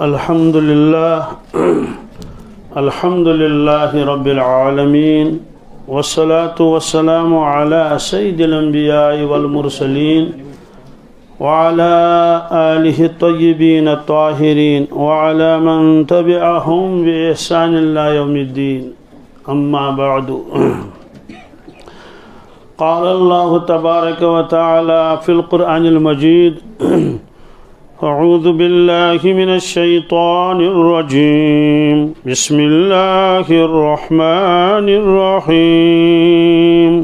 अल्हम्दुलिल्लाह रब्बिल आलमीन वस्सलातु वस्सलामु अला सय्यिदिल अंबिया'i वल मुरसलीन व अला आलिहि तय्यिबीन ताहिरीन व अला मन तबिअहुम बि ihसान इला यौमिद्दीन अम्मा बअदु। क़ाल अल्लाहु तबारक व तआला फ़िल क़ुरआनिल मजीद अऊज़ु बिल्लाहि मिनश शैतानिर रजीम बिस्मिल्लाहिर रहमानिर रहीम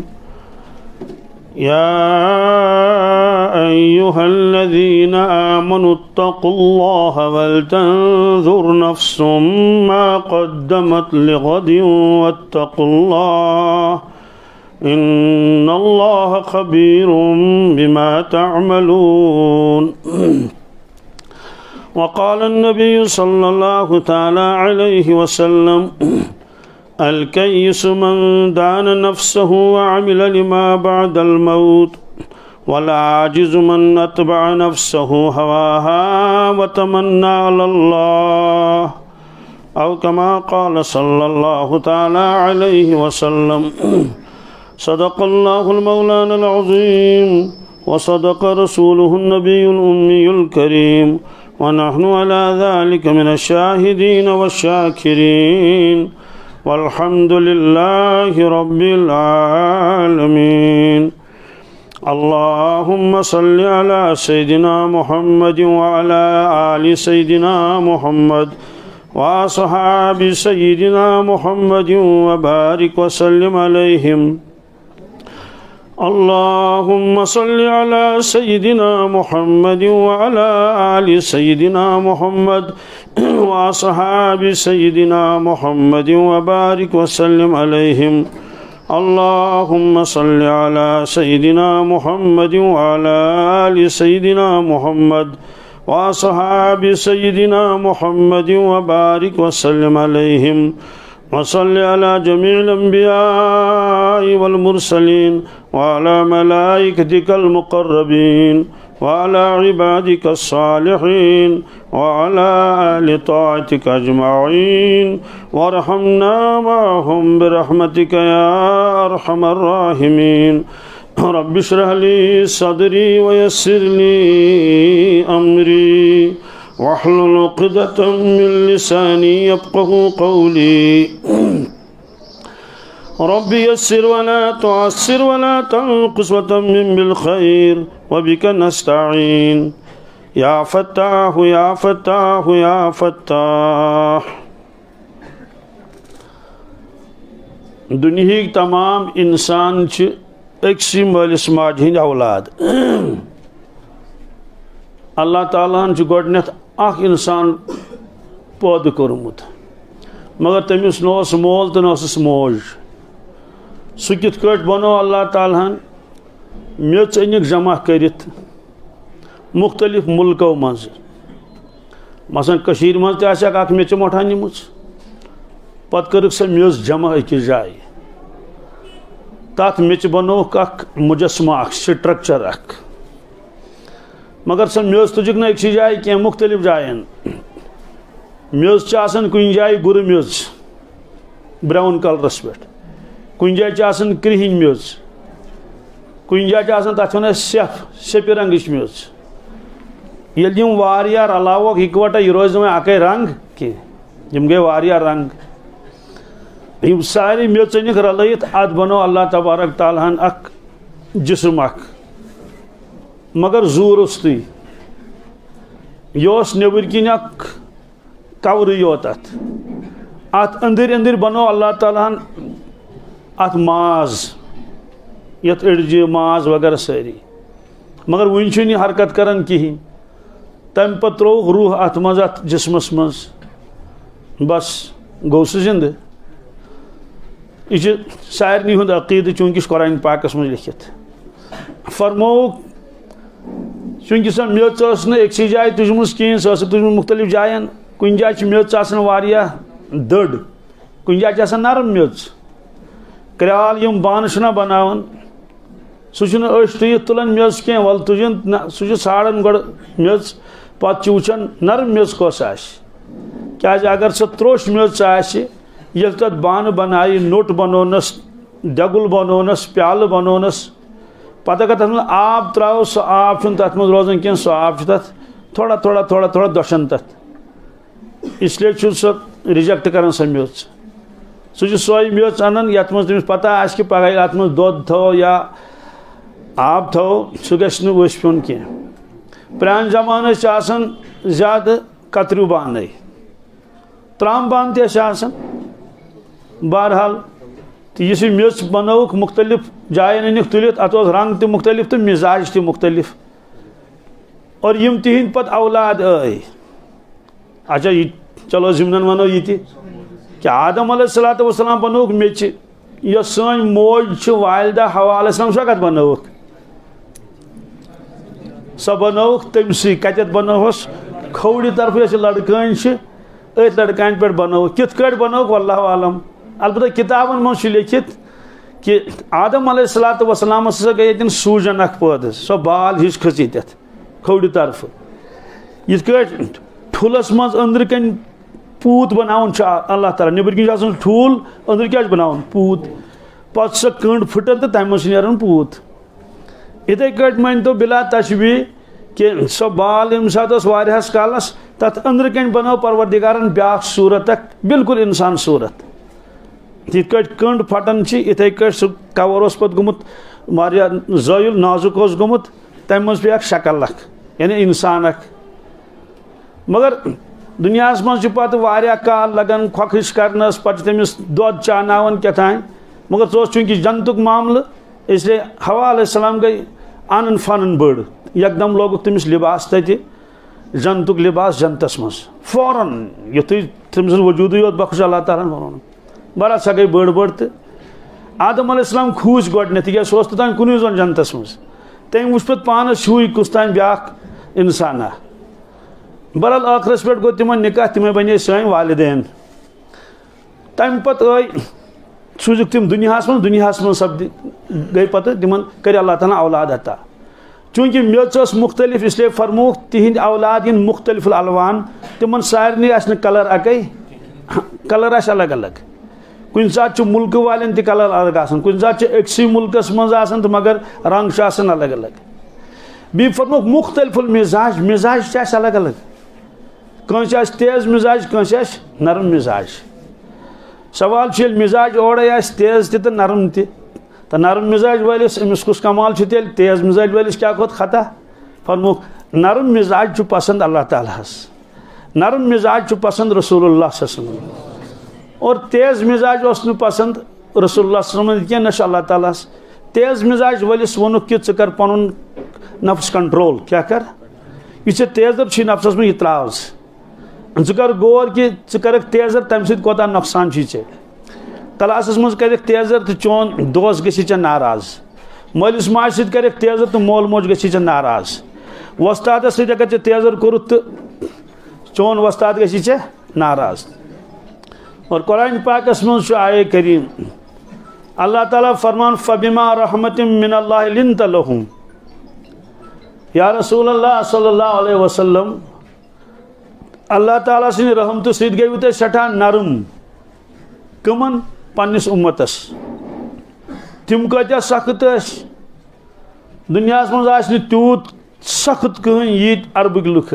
या अय्युहल्लज़ीना आमनुत्तक़ुल्लाह वलतंज़ुर नफ़्सुम मा क़द्दमत लिग़दिन वत्तक़ुल्लाह इन्नल्लाह ख़बीरुम बिमा तअमलून। वक़ाल नबी सल्लल्लाहु तआला अलैहि वसल्लम अल-कय्यिसु मन दान नफ्सहु व अमिल लिमा बअदल मौत वल आजिज़ु मन अतबअ नफ्सहु हवाहा व तमन्ना अलल्लाह औ कमा क़ाल सल्लल्लाहु तआला अलैहि वसल्लम। सदक़ल्लाहुल मौलानुल अज़ीम व सदक़ रसूलुहुन नबियुल उम्मियुल करीम व नहनु अला ज़ालिका मिनश शाहिदीन वश्शाकिरीन वल्हम्दुलिल्लाहि रब्बिल आलमीन। अल्लाहुम्मा सल्लि अला सय्यिदिना मुहम्मदिन व अला आलि सय्यिदिना मुहम्मद व अस्हाबि सय्यिदिना मुहम्मदिन व बारिक व सल्लिम अलैहिम। अल्लाहुम्मा सल्लि अला सय्यिदिना मुहम्मदिन व अला आलि सय्यिदिना मुहम्मद व अस्हाबि सय्यिदिना मुहम्मदिन व बारिक व सल्लिम अलैहिम। अल्लाहुम्मा सल्लि अला सय्यिदिना मुहम्मदिन व अला आलि सय्यिदिना मुहम्मद व अस्हाबि सय्यिदिना मुहम्मदिन व बारिक व सल्लिम अलैहिम। वसल्लि अला जमीइल अंबिया'i वल मुरसलीन व अला मलाइकतिकल मुक़र्रबीन व अला इबादिकस सालिहीन व अला आलि ताअतिका अजमईन वरहमना मअहुम बिरहमतिका या अरहमर राहिमीन। रब्बि इश्रह ली सदरी व यस्सिर ली अमरी वहलुल उक़दतम मिन लिसानी यफ़क़हू क़ौली। रब्बि यस्सिर वला तुअस्सिर वला तंक़ुस व तम्मिम बिल ख़ैर व बिका नस्तईन या फ़त्ताह या फ़त्ताह या फ़त्ताह। दुनियाहिक तमाम इंसान छ अक्सी मालिस माज हिंद औलाद। अल्लाह ताला हन गोडनेथ अख इंसान पैदा कोरमुत मगर तमिस नोस मोल तो नोसस मोज। सह कित कट बनो अल्लाह ताला हन मेच अनिक जमा करित मुख्तलिफ मुल्कों मज मसन कशीर मज तक अख मेच मोठा निमुच पत करक सह मेच जमा अकिस जाय तथ मेच बनोक अख मुजस्मा अख स्ट्रक्चर अख मगर सह मेज तुजिक ना अक्सी जाय क्या मुख्तलिफ जायन मेज कुन जाय गुर मेज ब्राउन कलरस पे कुन जाय क्रिहिन मेज कुन जाय तथ वन सेफ सेपि रंगच मेज ये रलावक इकवटा यह रोज वह अक रंग कि गई वारिया रंग यम सारे मेज चनिक रलयित अत बनो अल्लाह तबारक ताला हन अख जिस्म अख मगर जूर उस्तु यह नबर किन कवर योत अत अंदर अंदर बनो अल्लाह ताला अत माज यथ अड़जि माज वगैरह सारी मगर वन यह हरकत करान कहें तम पे त्रोक रूह अत मज अत जिस्मस मज बस गो सह जिंद। यह सारनी हुंद अकीद चूंकि कुरान पाकस मज लिखित फरमो चूंकि सह मेच अक्सी जाय तुजम कहें सह तुजम मुख्तलिफ जायन कुन जाय मेच दड़ कुन जाय नरम मेच क्राल यम बान बनावन सह तुलन मेज कह वल तुजन सह साड़न गो मेज पे वुचान नरम मेज कस क्या अगर सो त्रोश मेज ये तथ बान बनाई नोट बनोनस दगुल बनोनस प्याल बनोनस पता अगर तथ आब त्रो सो आब तथ मज रोजान कह सो आब तथ थोड़ा थोड़ा थोड़ा थोड़ा दोशन तथ इसलिए सो रिजेक्ट कर सो मेज सह सोई मेज अनान ये तमिस पता आ कि पगह अत मज दोध थो या आब थो सह गि वश पिन कह प्रान जमान ज्यादा कतरू बान त्राम बान तह बहरहाल तो यह मेज बनोक मुख्तलिफ जायन अनिक तुलित अत रंग तो मुख्तलिफ तो मिजाज तो मुख्तलिफ और यम तिहिंद पत औलाद अच्छा चलो जिमन वनो ये कि आदम अलैहिस्सलाम बनोक मेच यह सन मोज वालिदा हवा अलैहिस्सलाम सह कत बनोक सह बनोक तमसी कत बनोस खौड़ी तरफ यह लड़कन अथ लड़कान पे बनोक कित बनोक वल्लाहु आलम अलबत्ता किताबन मज लिखित कि आदम अलैहिस्सलाम गई सूजन अख पैद सो बाल हिश खसी तथ खौड़ तरफ ये ठुलस मज अंदर कन पूत बनावन अल्लाह ताला नबर कन ठूल अंदर क्या बनावन पूत पे सो कंड फुटन तो तम नीरान पूत इथे कट मान तो बिला तशबी कि सो बाल यम सात कालस तथ अंदर कन बनो परवरदिगारन ब्या सूरत बिल्कुल इंसान सूरत यथ कंड फटन इथे सह कवर पे गुमुत ज़ायल नाजुक गुमुत तम मज पे शक्ल अख यानी इंसान मगर दुनिया मज पे काल लगन खोखिश करनस पे तमिस दोध चाहनावन कथान मगर सो चूंकि जन्नतुक मामल इसलिए हवा अलैहिस्सलाम गई आनन फानन बड़ एकदम लोग तमिस लिबास तति जन्नतुक लिबास जन्नतस मज फौरन युथु तम वजूद योत बख्श अल्लाह ताला वोन बड़ा सा गई बड़ बड़ तो आदम अलैहिस्सलाम खूस गोडन क्या सह तान कुन जोन जन्नतस मज तम वुच पे पानस हूँ कुस तान ब्या इंसान बहरहाल आखरस पे गो तिमन निकाह तिमे बने सन वालिदैन तम पत सूझुक तिम दुनिया मज सपद गई पत तिमन कर अल्लाह ताला औलाद अता चूंकि मेच मुख्तलिफ इसलिए फरमूख तिहिंद औलाद इन मुख्तलिफ अलवान तिमन सारे आस कलर अकै कलर आस अलग अलग कुन सात मुल्क वाले त कलर अलग आसान कुन सात अक्सी मुल्कस मज आसान तो मगर रंग आसान अलग अलग बी फरमूख मुख्तलिफ मिजाज मिजाज अलग अलग कंस तेज मिजाज कंस नरम मिजाज सवाल मिजाज ओड़े तेज तो नरम तो नरम मिजाज वालिस अमिस कुस कमाल तेल तेज मिजाज वालिस क्या खोत खता फरमूख नरम मिजाज पसंद अल्लाह ताला नरम मिजाज पसंद रसूलुल्लाह सल्लल्लाहु अलैहि वसल्लम और तेज मिजाज पसंद रसूलुल्लाह सल्लल्लाहु अलैहि वसल्लम क्या नश अल्लाह ताला तेज मिजाज वालिस वोनुक कि च कर पनुन नफ्स कंट्रोल क्या कर यह तेजर छी नफ्सस में यह त्राव कर गौर कि कर तेजर तम सह नुकसान चे क्लासस मज कर तेजर तो चोन दोस्त गि नाराज मलिस माज सह कर तेजर तो मोल मोज गि नाराज वस्ताद सह अगर तेजर कोर तो चोन वस्ताद गि नाराज और कुरान पाकस मज आये करीम अल्लाह ताला फरमान फबिमा रहमतिम मिनल्लाहि लिन्त लहुम या रसूलल्लाह सल्लल्लाहु अलैहि वसल्लम अल्लाह ताला सिंह रहमत सत गई तुम सठा नरम कमन पन्निस उम्मतस तिम कत्या सख्त दुनिया मज आस तूत सख्त कहें ये अरबिक लुक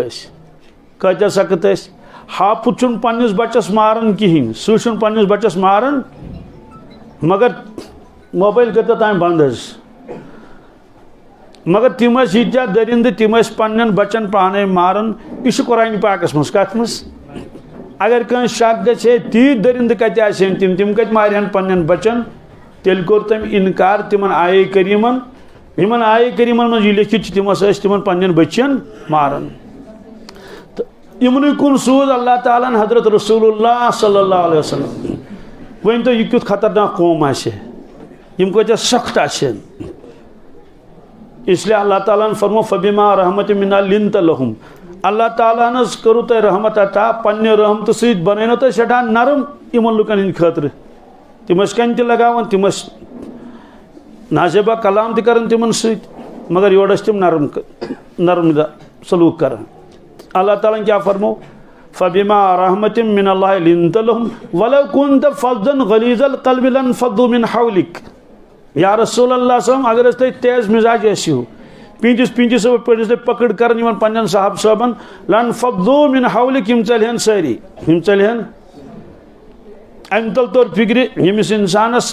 कत्या सख्त हापुत चुन पन्निस बच्चस मारन कहें सह पन्निस बच्चस मारन मगर मोबाइल कर ताम बंद मगर तिम यीत्या दरिंद तिम पन्न बच्चन पाने मारन यह कुरान पाकस मज कत मज अगर कह शक गे ती दरिंद कत तिम कत मारहन पन्न बच्चन तेल कोर तम इनकार तिमन आये करीमन इन आये करीमन मज यह लिखित तिम पन्न बच्चन मारन तो इमन कुन सूज अल्लाह ताला हजरत रसूलुल्लाह सल्लल्लाहु अलैहि वसल्लम वन तो यह क्युत खतरनाक कौम आम कत्या सख्त इसलिए अल्लाह ताला फरमो फबिमा रहमत मिना लिन्त लहुम अल्लाह ताला करू तुम रहमत अता पन्ने रहमत सत बनो तुम सठा नरम इन लुकन हंद खतर तिम कन तगान तिम नाजेबा कलाम तक तिमन सत मगर योड़ तिम नरम नरम सलूक कर अल्लाह ताला क्या फरमो फबिमा रहमतिम मिनल्लाहि लिन्त लहुम वलौ कुन्त फज़्ज़न गलीज़ल क़ल्बि लन्फ़द्दू मिन हौलिक। या रसूलल्लाह सल्लल्लाहु अलैहि वसल्लम अगर तेज मिजाज ऐसी पिंचिस पे पकड़ कर पन्न साहब साहबन लन्फ़द्दू मिन हौलिक यम चलहन सारी यम चलहन। अम तल तोर फिक्र यमिस इंसानस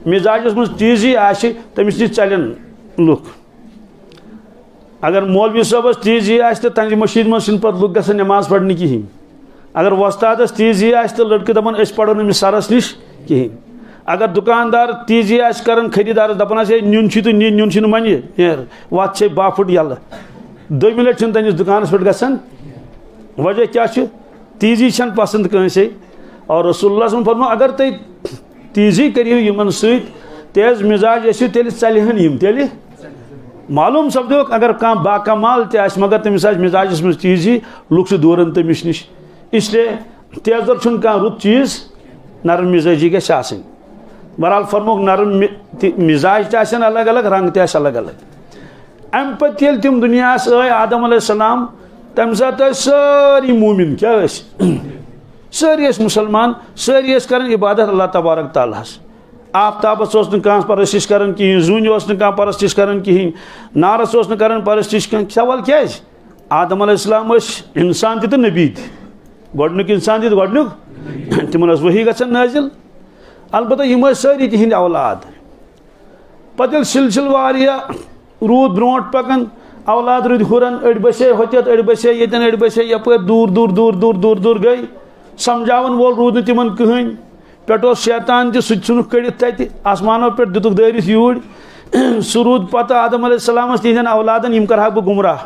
मिजाजस मज तेजी आशि तमिस नी चलन लुक। अगर मौलवी साहबस तेजी आशि तो तंज मशीद मज पे लुक गसन नमाज पढ़ने कहें। अगर वस्तादस तेजी आशि तो लड़के दपन अस पढ़ो नमिस सरस निश कहें। अगर दुकानदार तेजी आशि करन खरीदार दपन नुन तो नुन मन वत छे बाफुट यल दोम लट तनिस दुकानस पे गसन। वजह क्या तेजी छन पसंद कंसे। और रसूलुल्लाह फरमा अगर तुम तेजी करियो यमन तेज मिजाज ऐसी तेल चलहन यम तेल मालूम सपदो अगर कह बाकमाल तस मगर तमिस मिजाजस मज तेजी लुक से दूरन तमिस निश। इसलिए तेजर छुन कह रुत चीज नरम मिजाजी गस आसनी। बहरहाल फरमोक नरम मिजाज तन अलग अलग रंग तस अलग अलग। अम पे ये तम दुनिया आए आदम अलैहिस्सलाम तम सात सारी मूमिन क्या सारी मुसलमान सारी कर इबादत अल्लाह तबारक तआला। आफ्ताबस परस्तिश कर कहें जून परस्तिश कर कहें नारस कर परस्तिश कहें। सवाल क्या आदम अलैहिस्सलाम इंसान तो नबी गोडनुक इंसान गोडनुक तिमन वही गसन नाजिल। अलबत्ता यम सारी तिहिंद औलाद पे सिलसिल रूद ब्रोट पकन औलाद रूद हुरन अड़ बसे होत अड़ बसे ये अड़ बसे यप दूर दूर दूर दूर दूर दूर गई समझावन वोल रूद न तिमन कहें। पे शैतान तुक कड़ित तत आसमानों पे दुतुक दारित यूर सह रूद पत आदम अलैहिस्सलाम तिहंदन औलादन यम करहा बह गुमराह।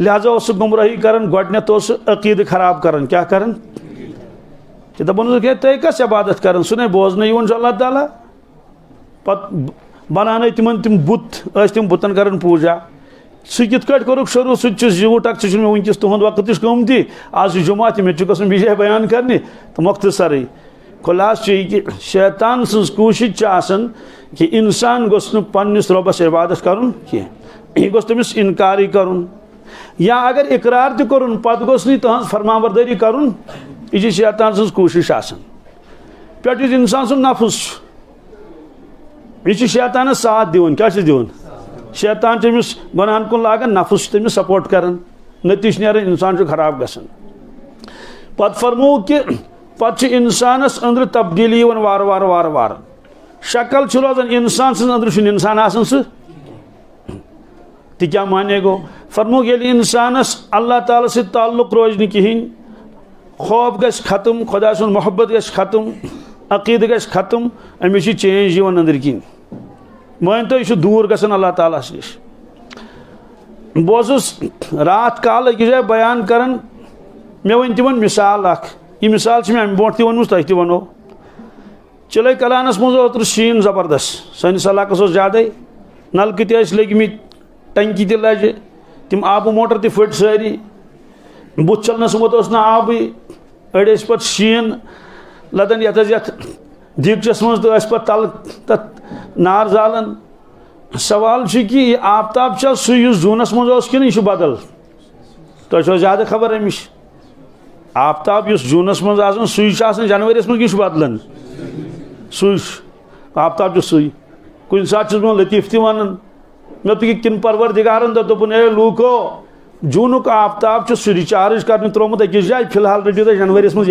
लिहाजा उस गुमराही कर गोडनेथ अकीद खराब कर क्या कर दपन तुम कस इबादत कर सह बोजन अल्लाह ताला पत बनान तिम बुत तिम बुतन कर पूजा सह कित करुक शुरू सह झूठ मे वनकस तुंद वक्त कमती आज जुमा मे गसन बे बयान करने तो मुख्तसर खुलास कि शैतान सज कोशिश कि इंसान गोस पन्निस रबस इबादत कर यह गोस तमिस इनकार कर या अगर इकरार तो कर पत गोस तहज फरमाबरदारी कर यह शैतान सज कोशिश पे इंसान सुन नफस यह शैतान साथ दिवन क्या दिवन शैतान तमिस गुनाहन कुन लागन नफस तमिस सपोर्ट कर नतीज नीर इंसान खराब गसन। पत फरमो कि पे इंसानस अंदर तब्दीली वार वार वार वार शक्ल रोजान इंसान सज अंदर इंसान आसन सह क्या माने गो। फरमो ये इंसानस अल्लाह ताला से ताल्लुक रोज न कहें खौफ गस खत्म खुदा सुन मोहब्बत गस खत्म अकीद गस खत्म अमिस चेंज अंदर किन मान तो यह दूर गसन अल्लाह ताला नश। बह रात काल अकिस जाए बयान कर मे वन तिम मिसाल यह मिसाल मे अम ब्रोट वन तुम वनो चिले कलानस मज ओतर शीन ज़बरदस्त सैनिस इलाकस ज्यादा नलक तस लगमित टंकी त लज तिम आबू मोटर त फट सारी बुत चलनस वोत ना आब अड़ पे शीन लदन ये दीगचस मज तो तल तथ नार जालन। सवाल कि यह आफ्ताब सह जूनस मज कि बदल तुम ज्यादा खबर अमिश आफ्ताब जूनस मज सह जनवरी मज बदलान सह आफ्ताब सह कुन सात लतीफ़ वन मे तो किन परवरदिगारन दोपन ए लूको जूनुक आफ्ताब सह रिचार्ज कर त्रोमुत अकिस जाए फिलहाल रटियो तुम जनवरी मज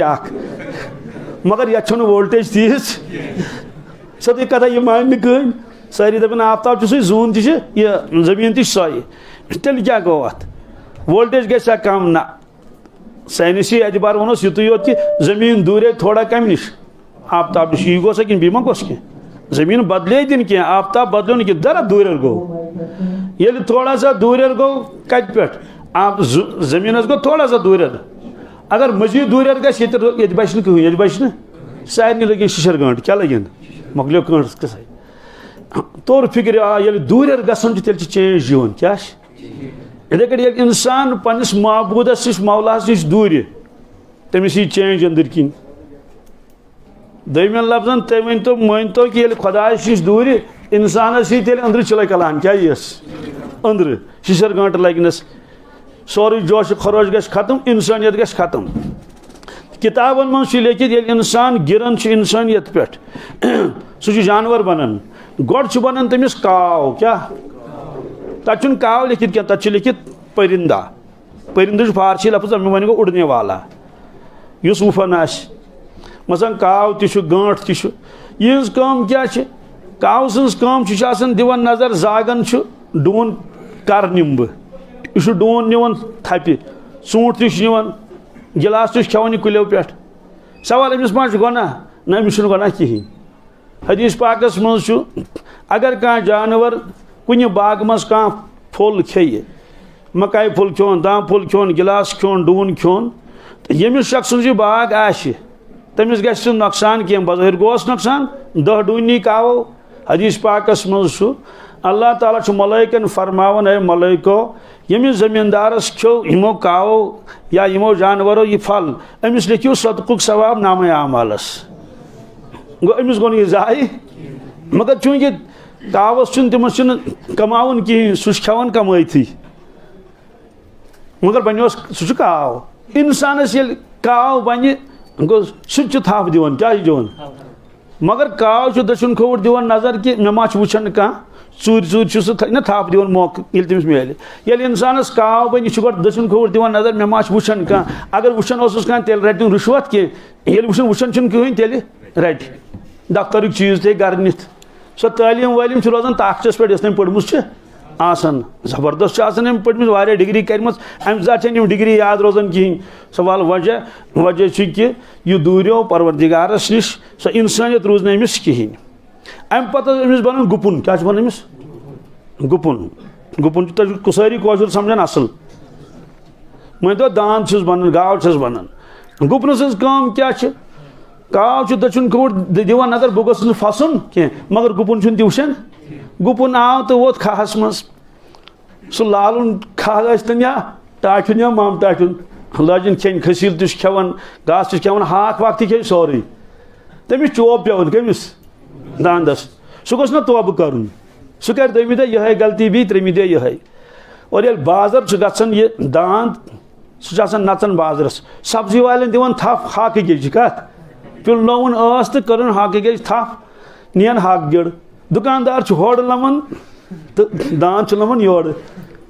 मगर ये वोल्टेज तीज सदी कथा यह मान कहें सारी दपान आफ्ताब सह जून तह जमीन तह सॉय तेल क्या गो अत वोल्टेज गसा कम ना साइंसी एतबार वनोस युत योत कि जमीन दूरे थोड़ा कम निश आफ्ताब नश यह गोसा कि बीमा गोस कह जमीन बदले दिन क्या आफ्ताब बदलो न जरा दूर गो ये थोड़ा सा दूर गो कत पे आप जमीन गो थोड़ा सा दूर अगर मजीद दूर गस ये बच कहें ये बच सारे लगे शिशर गंट क्या लगन मकलो कंट कस तोर फिक्र ये दूर गसन तेल चेंज क्या इथे कटे इंसान पन्निस महबूदस नश मौलास नश दूर तमिस यह चेंज अंदर किन दमिन लफ्जन तुम वन तो कि खुदा नश दूर इंसानस तेल अंदर चिल कलान क्या अंदर शिशर गंट लगनस सोरी जोश खरोश गश खत्म, इंसानियत गश खत्म। किताबन मज लिखित ये इंसान गिरन इंसानियत पे सह जानवर बनान गोड बनान तमिस काव क्या तथा काव लिखित क्या तथा लिखित परिंदा। परिंद फारसी लफ्ज वन गो उड़ने वाला युस वुफन मसन काव तह गांठ तह यह क्या काव सम दिवन नजर जागन डून कर निम बह डून निवन थपि सूट तवन गिलास खेवान कुल्यों पे सवाल अमिस मा गुनाह ना अमिस गुनाह कहीं। हदीस पाकस मज अगर कह जानवर कुन बाग मज कह फुल खे मकाई फुल खोन दाम फुल खोन गिलास खोन डून खोन तो यमिस शख्स बाग तमिस गि नुकसान कह बज़ाहिर गोस नुकसान 10 डूनी कावो। हदीस पाकस मज अल्लाह ताला मलाइकन फरमावन है मलाइको यमिस जमींदारस खो यमो कावो या यमो जानवरों यह फल अमिस लिखियो सदकुक सवाब नाम आमालस गो अमिस गो जाय मगर चूंकि कावस तमस कमावन कहें सह खेवान कमाई मगर बनो सह काव इंसानस ये काव बन गो सह थप दिवन क्या दिवन मगर काव दछुन खोवर दिवन नजर कि मे मा वुचन कह चूर चूर ना थप दिवन मौक तमिस मिले ये इंसानस काव बन यह दछुन खोवर दिवन नजर मे मा वुचन कह अगर वुचन कह तेल रटन रुश्वत कह वुचन कहें तेल रट दफ्तर चीज थे गर नित सो तालीम वालीम रोजान ताकचस पे तम पढ़मुस जबरदस्त पढ़मिस वारिया डिग्री कर्म अम जम डिग्री याद रोजान कहें सवाल वजह कि यह दूरियो परवरदिगारस नश सो इंसानियत रूज ना अमिस कहें। अम पत अमिस बन गुपुन क्या बन अमिस गुपुन गुपुन सारी कौशल समझान असल मैं तो दांद बन गाव बन गुपन सम क्या काव दछुन खोर दिवान नजर बह गोस फसन कह मगर गुपुन तह वुचन गुपुन आव तो वोत खाहस मज सह लालुन खाह तन या टाठुन या मम टाठुन लजन खेन खसील तह खेवान घास खेवान हाक वाक खे सोरे तमिस चोब पेवन कमिस दांदस सह गोस ना तोब कर सह कर दमी दह यह गलती बी त्रेमि दह यह और ये बाजार गन यह दांद सह नचन बाजारस सब्जी वाले दिवान थप हाक गेज कत पिल नोवन तो कर हाक गेज थप नियन हाक गिड़ दुकानदार होड़ लवन तो दांद लवन योर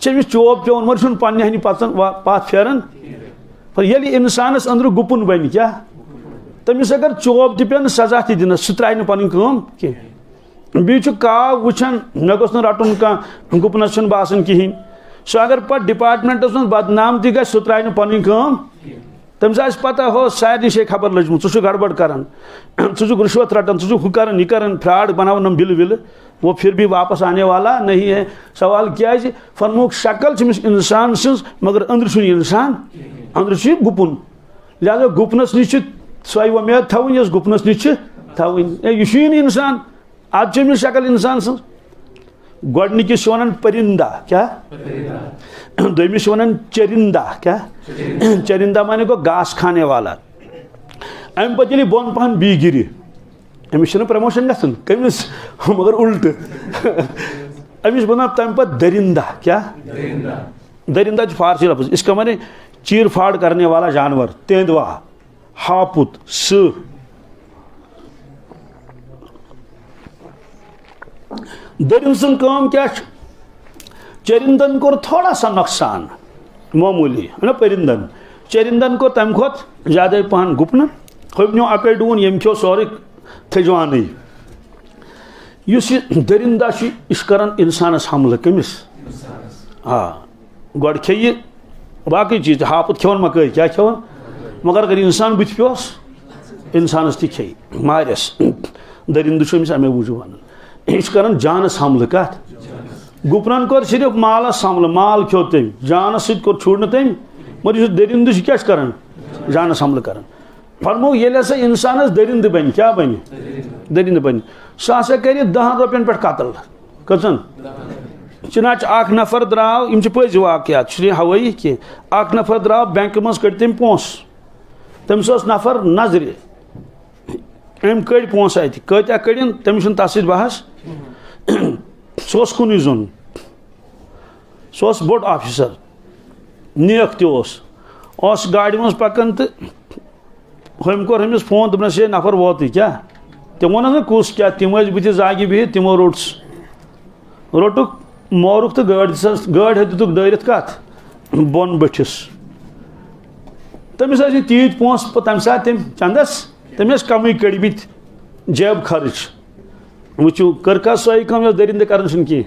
चमिस चोब पेवन मगर पन्ने हनि पत फेरन पर ये इंसानस अंदर गुपुन बन क्या तमिस अगर चोब पे सजा दिन सह त्रा पन कह बी काव वुचान मे गोस रटुन कह गुपनस बासान कहें सह अगर पे डिपार्टमेंटस मज बदनाम तह सह त्रा पन तमिस पता हो सारे शे खबर लजम षु गड़बड़ करान रुश्वत रटान हु कर फ्रॉड बनावन बिल विल वो फिर भी वापस आने वाला नहीं है। सवाल क्या है फरमुक शक्ल इंसान सज मगर अंदर इंसान अंदर गुपुन लिहाजा गुपनस नश सो उम्मीद थवन यस गुपनस नश थवन यह इंसान आज अमिस शक्ल इंसान सज गोडनिकिस वन परिंदा क्या दोमिस वन चरिंदा क्या चरिंदा माने को घास खाने वाला अम पे बोन पहन बी गिर अमिस प्रमोशन गन कमिस मगर उल्ट अमिस बना तम पे दरिंदा क्या दरिंदा फारसी लफ्ज इसका माने चीर फाड़ करने वाला जानवर तेंदुआ हापुत स दरिंद सन काम क्या चरिंदन को थोड़ा सा नुकसान मामूली है ना परिंदन चरिंदन को तम खोत ज्यादा पहन गुपन हम अकड़ डून यम खो सोरे थजवान दरिंदा यह कर इंसानस हमल कमिस हाँ गोड खे बाकी चीज हापुत खेवन मकई क्या खेवन मगर अगर इंसान बुथ पे इंसानस तह खे मारस दरिंद अमे मूजूब वन यह कर जानस हमल कत गुपनन कर सिर्फ मालस हमल माल खो तम जानस सत छुड़ तम मगर दरिंद क्या कर जानस हमल कर फरमो ये इंसानस दरिंद बन क्या बन दरिंद बन सह कर 10 रुपयन पे कतल कचन चुनाच अख नफर द्राव यम पज वाकयात हवाई कह अख नफर द्राव बैंक मज कड़ तम पोस तमिस नफर नजर अम कड़ पोस अत कत्या कड़न तमिस तस बहस सह कुन जोन सह बोड़ ऑफिसर नेक तोस गाड़ी मज पकान तो हम कोर हमिस फोन दोपनस ये नफर वोत क्या तम वो ना कुस क्या तम बुत जागि बिहित तिमो रोटुक मोरुक तो गाड़ दुक डरित कत बोन बठिस तमिस तीत पोस तम सात तम चंदस तमिस कम कड़बित जेब खर्च वो कर सही कम दरिंद कर कह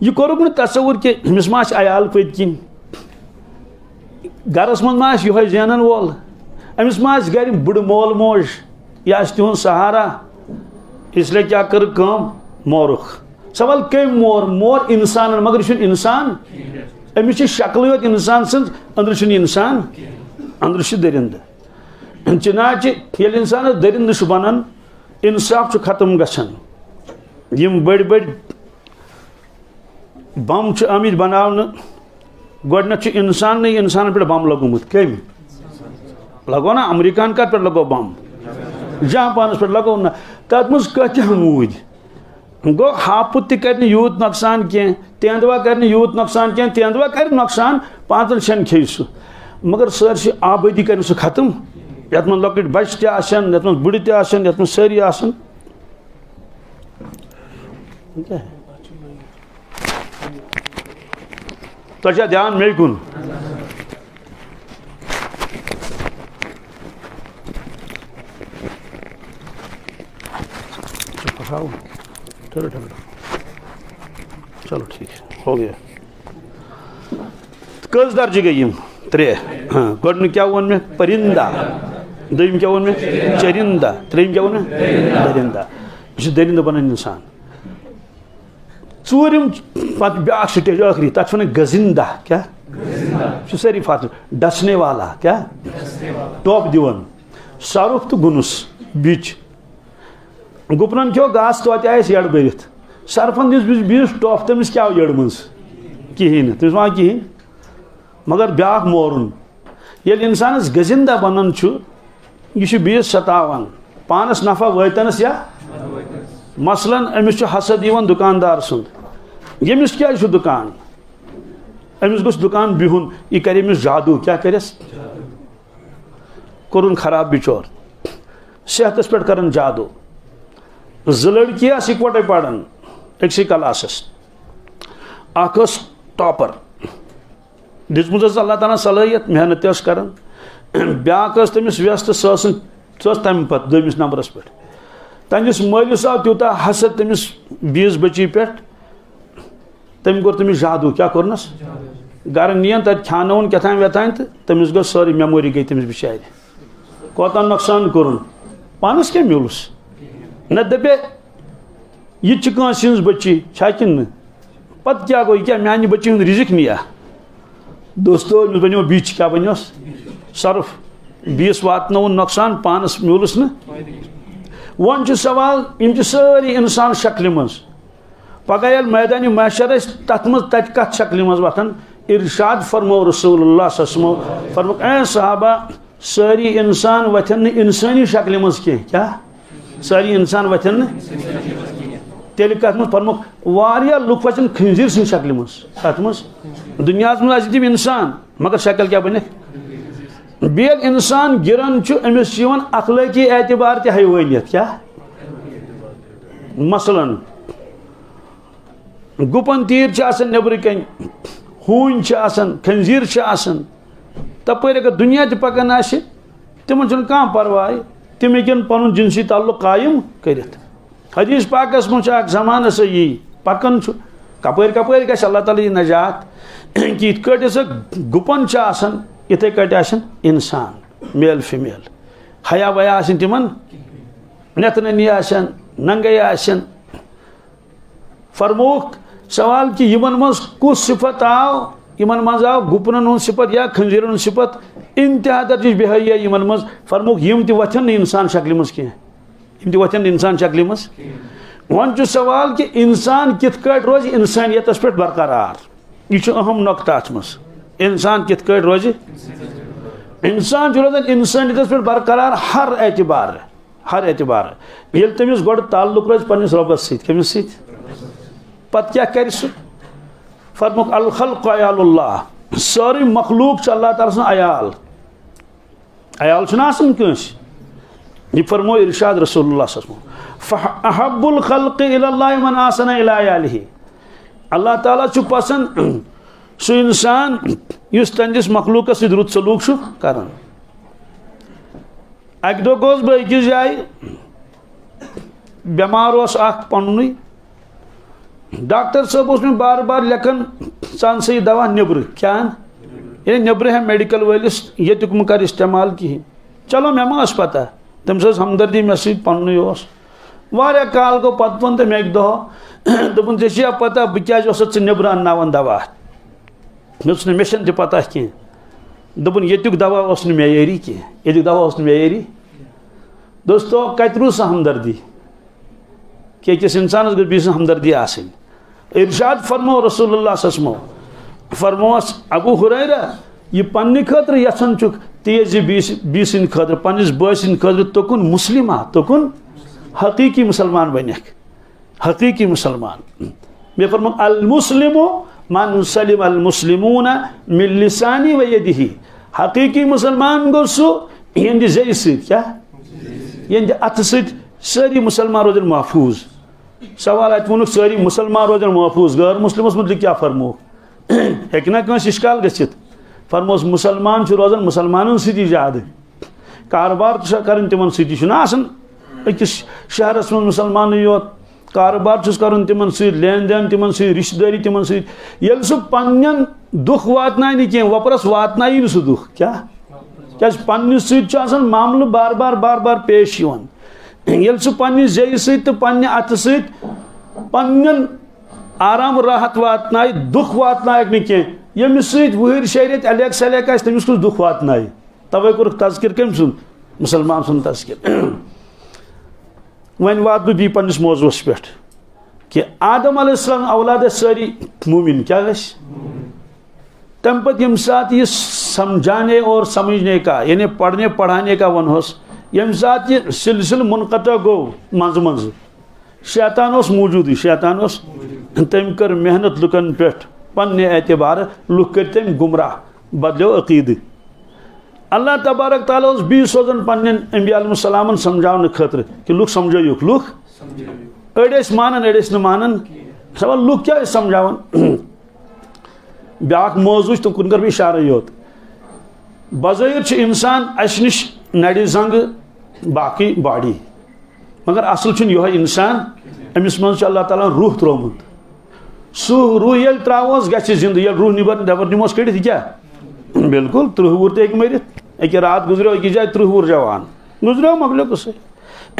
यह कोरुक न तस्वुर कि अमिस मा अयाल पत किन गरस मज मा यह जेनन वोल अमिस मा गर बुड़ मोल मोज यह तिहद सहारा इसलिए क्या कर कम मोरुख सवाल कम मोर इंसान मगर यह इंसान अमिस शक्ल योत इंसान सज अंदर इंसान अंदर दरिंद चुनाच ये इंसान दरिंद बनान इंसाफ खत्म गछन यम बड़ बड़ बम आमित बनावन गोडनक इंसान नहीं इंसान पे बम लगोमुत कम लगो ना अमेरिकान कत पे लगो बम जापानस पे लगो ना तथ मज कत मूद गो हापुत कर यूत नुकसान कह तेंदुआ कर यूत नुकसान कह तेंदुआ कर नुकसान 5-6 खे सह मगर सारी आबादी कर सह खत्म ये मन लकट बच तन ये बुड़ तन ये सारी आसन तो ध्यान मे कुन चलो ठीक है हो गया कस दर्ज गई 3 हाँ गोड क्या वो मे परिंदा दम क्या वो मे चरिंदा त्रेम क्या वो मे दरिंदा यह दरिंद बनान इंसान ूरम पे ब्या स्टेज आखिरी तथ वन गजिंदा क्या सारी फात डसने वाला क्या टॉप दिवन सरुफ तो गुनुस बिच गुपन क्यों घास तो यड़ भरित सरफन दिस बीस टॉप तमिस क्या यड़ मज कहें तमिस वा कहें मगर ब्या मोरुन ये इंसान गजिंदा बनान यह बीस सतावान पानस नफा वतनस या मसलन अमिस हसद दुकानदार सुंद यमिस क्या दुकान अमिस गोस दुकान बिहुन यह कर अमिस जादू क्या करस कोरुन खराब बिचौर सेहतस पे कर जादू 2 लड़की इकवटे पढ़ान अक्स क्लासस टॉपर दिसमुत अल्लाह ताला सलाहियत मेहनत कर ब्या तमिस व्यस्त तो तम पे 2 नंबरस पे तमिस मालिस आव तूता हसद तमिस 20 बची पे तम कोर तमिस जादू क्या कोरनस गर नीन तत खानवन क्या व्यथान तो तमिस गो सारी मेमोरी गई तमिस बिचार कोता नुकसान कोरुन पानस क्या मिलस न दपे यह बच्ची कि पत क्या गो क्या मानि बच्ची हूँ रिजिक निया दोस्तों अमिस बनो बीच क्या बनियोस सर्फ 20 वातन नुकसान पानस मिलस न वन सवाल इन सारी इंसान शक्ल मज पगह मैदान मैशर तथ मज कत शक्ल मज वथन इरशाद फरमो रसूलुल्लाह सल्लल्लाहु अलैहि वसल्लम फरमुक ए सहाबा सारी इंसान वथन इंसानी शक्ल मज क्या सारी इंसान वथन तेल कत मज फरमुक वारिया लुक वचन खंजीर सं शक्ल मज कत मज दुनिया मज तम इंसान मगर शक्ल क्या बन बेल इंसान गिरन अमिस अखलाकी एतबार ते हैवानियत क्या मसलन गुपन तीर नबर कन हून खंजीर तपर अगर दुनिया पकान तिम कह परवाह तिम हेन पन जिनसी ताल्लुक कायम कर हदीस पाकस मज जमान सही पकान कपर कपर ग अल्लाह ताला यह नजात कि इत गुपन इथे कट इंसान मेल फीमेल हया वया तिमन नतनी नंगे फरमोक सवाल कि यमन मज कुछ सिफत आव यमन मज आव गुपन हूं सिफत या खंजीर सिफत इंतहा दर्ज बेहया यमन मज फरमोक यम तथन इंसान शक्ल मज कह यम तथन इंसान शक्ल मज वन सवाल कि इंसान कित रोज इंसानियत पे बरकरार यह अहम नुकता अत मज इंसान कित रोज इंसान रोजान इंसानियत पे बरकरार हर एतबार ये तमिस गोड ताल्लुक रोज पन्निस रब्बस कमिस पत क्या कर फरमुक अल खल्क़ु अयालुल्लाह सारी मखलूक अल्लाह ताला सं अयाल अयाल कंस यह फरमो इरशाद रसूलुल्लाह फअहब्बुल खल्क़ि इलल्लाहि मन आसना इला अयालिही अल्लाह ताला पसंद सह इंसान युस तंदिस मखलूक सद रुत सलूक करान। अक दो गोस बह अकिस जाय बेमार पन्नुई डॉक्टर साहब उस बार बार लेखन सान सही दवा नब्र क्या ये नब्र है मेडिकल वालिस ये तुम कर इस्तेमाल कहें चलो मे मा पता तमस हमदर्दी मे सन्नुई वारिया काल गो पत वन तम अक दह दोपन ऐ पता बह क्या नब्र अन्नावन दवा मे मे पता कह दोपन येतुक दवा मेयारी कह येतुक दवा मेयारी। दोस्तों कत रू सह हमदर्दी कि अकिस इंसानस गई बीस हमदर्दी आसन। इरशाद फरमो रसूलुल्लाह सस्मो फरमोस अबू हुरैरा यह पन्ने खतर यसन चुक तेज बीस खतर पन्निस बॉय खतर तोकुन मुस्लिमा तोकुन हकीकी मुसलमान बनक हकीकी मुसलमान। मे फरमो अल मुस्लिमो मन सलिम अल मुस्लिमून मिन लिसानी व यदिही हकीकी मुसलमान गो सह यहंद जे सत क्या यहंद अथ सत सारी मुसलमान रोजन महफूज। सवाल अत वोनुक सारी मुसलमान रोजन महफूज गैर मुस्लिमस मुतलिक क्या फरमो हेकना कस इश्काल गसित फरमोस मुसलमान रोजन मुसलमान सती ज्यादा कारोबार कर तिमन सती अकिस शहरस में मुसलमान योत कारोबार कर तिमन लेन देन तिमन रिश्तेदारी तिमन सह पन्न दुख वातन कह वपरस वातन सह दुख क्या क्या पन्निस मामल बार बार बार बार पेश ये सह पन्निस जे सत पन्ने अथ सत पन्न आराम राहत वातन दुख वातन कह यमिस वहर शरीत अलग सलक तमिस कुछ दुख वातन तवे कोर तस्किर कम सुन मुसलमान सुन तस्किर। वन वात बह बी पन्निस मौजूस पे कि आदम अलैहिस्सलाम औलाद सारी मोमिन क्या तम पत यम सात ये समझाने और समझने का यानी पढ़ने पढ़ाने का वनहोस यम सात ये सिलसिल मुनक़ता गो मंज मंज शैतान मौजूद शैतान तम कर मेहनत लुकन पे पन्ने एतबार लुक कर तम गुमराह बदलो अकीद। अल्लाह तबारक तआला बी सोजन पन्न अंबिया अलैहिस्सलाम समझाने खतर कि लुक समझोयुक लुक अड़ मानन अड़ न मानन सवाल लुक क्या समझावन ब्या मौजू तुम कर इशारा योत बज़ाहिर इंसान अस नश नड़ जंग बाकी बॉडी मगर असल यह इंसान अमिस मज अल्लाह ताला रूह त्रोमुत सह रूह ये त्रोस ग जिंद ये रूह नबर नमोस कड़ क्या बिल्कुल 30 वुर तक मरित अक रात गुजरो अकिस जाए 30 वुर जवान गुजरो मकलो कस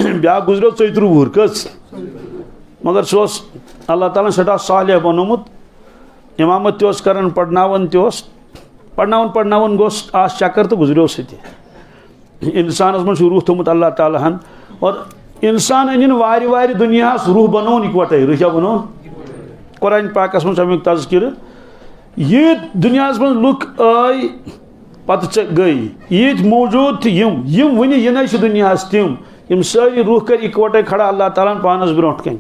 ब्या गुजरो 34 वुर कस मगर सह अल्लाह ताला सटा सालिह बनोमुत इमामत कर पढ़नावन पढ़नावन पढ़नावन गोस आज चक्कर तो गुजरो सह इंसानस मन रूह थोमुत अल्लाह ताला हन और इंसान अन वारि वारि दुनिया रूह बनोन इकवटे रूह क्या बनोन कुरान पाकस मन अमुक तज़किर ये दुनिया मज लुक आई पत गई ये मौजूद यम वन यह दुनिया तिम सारी रूह कर इकवटे खड़ा अल्लाह ताला पानस ब्रो कन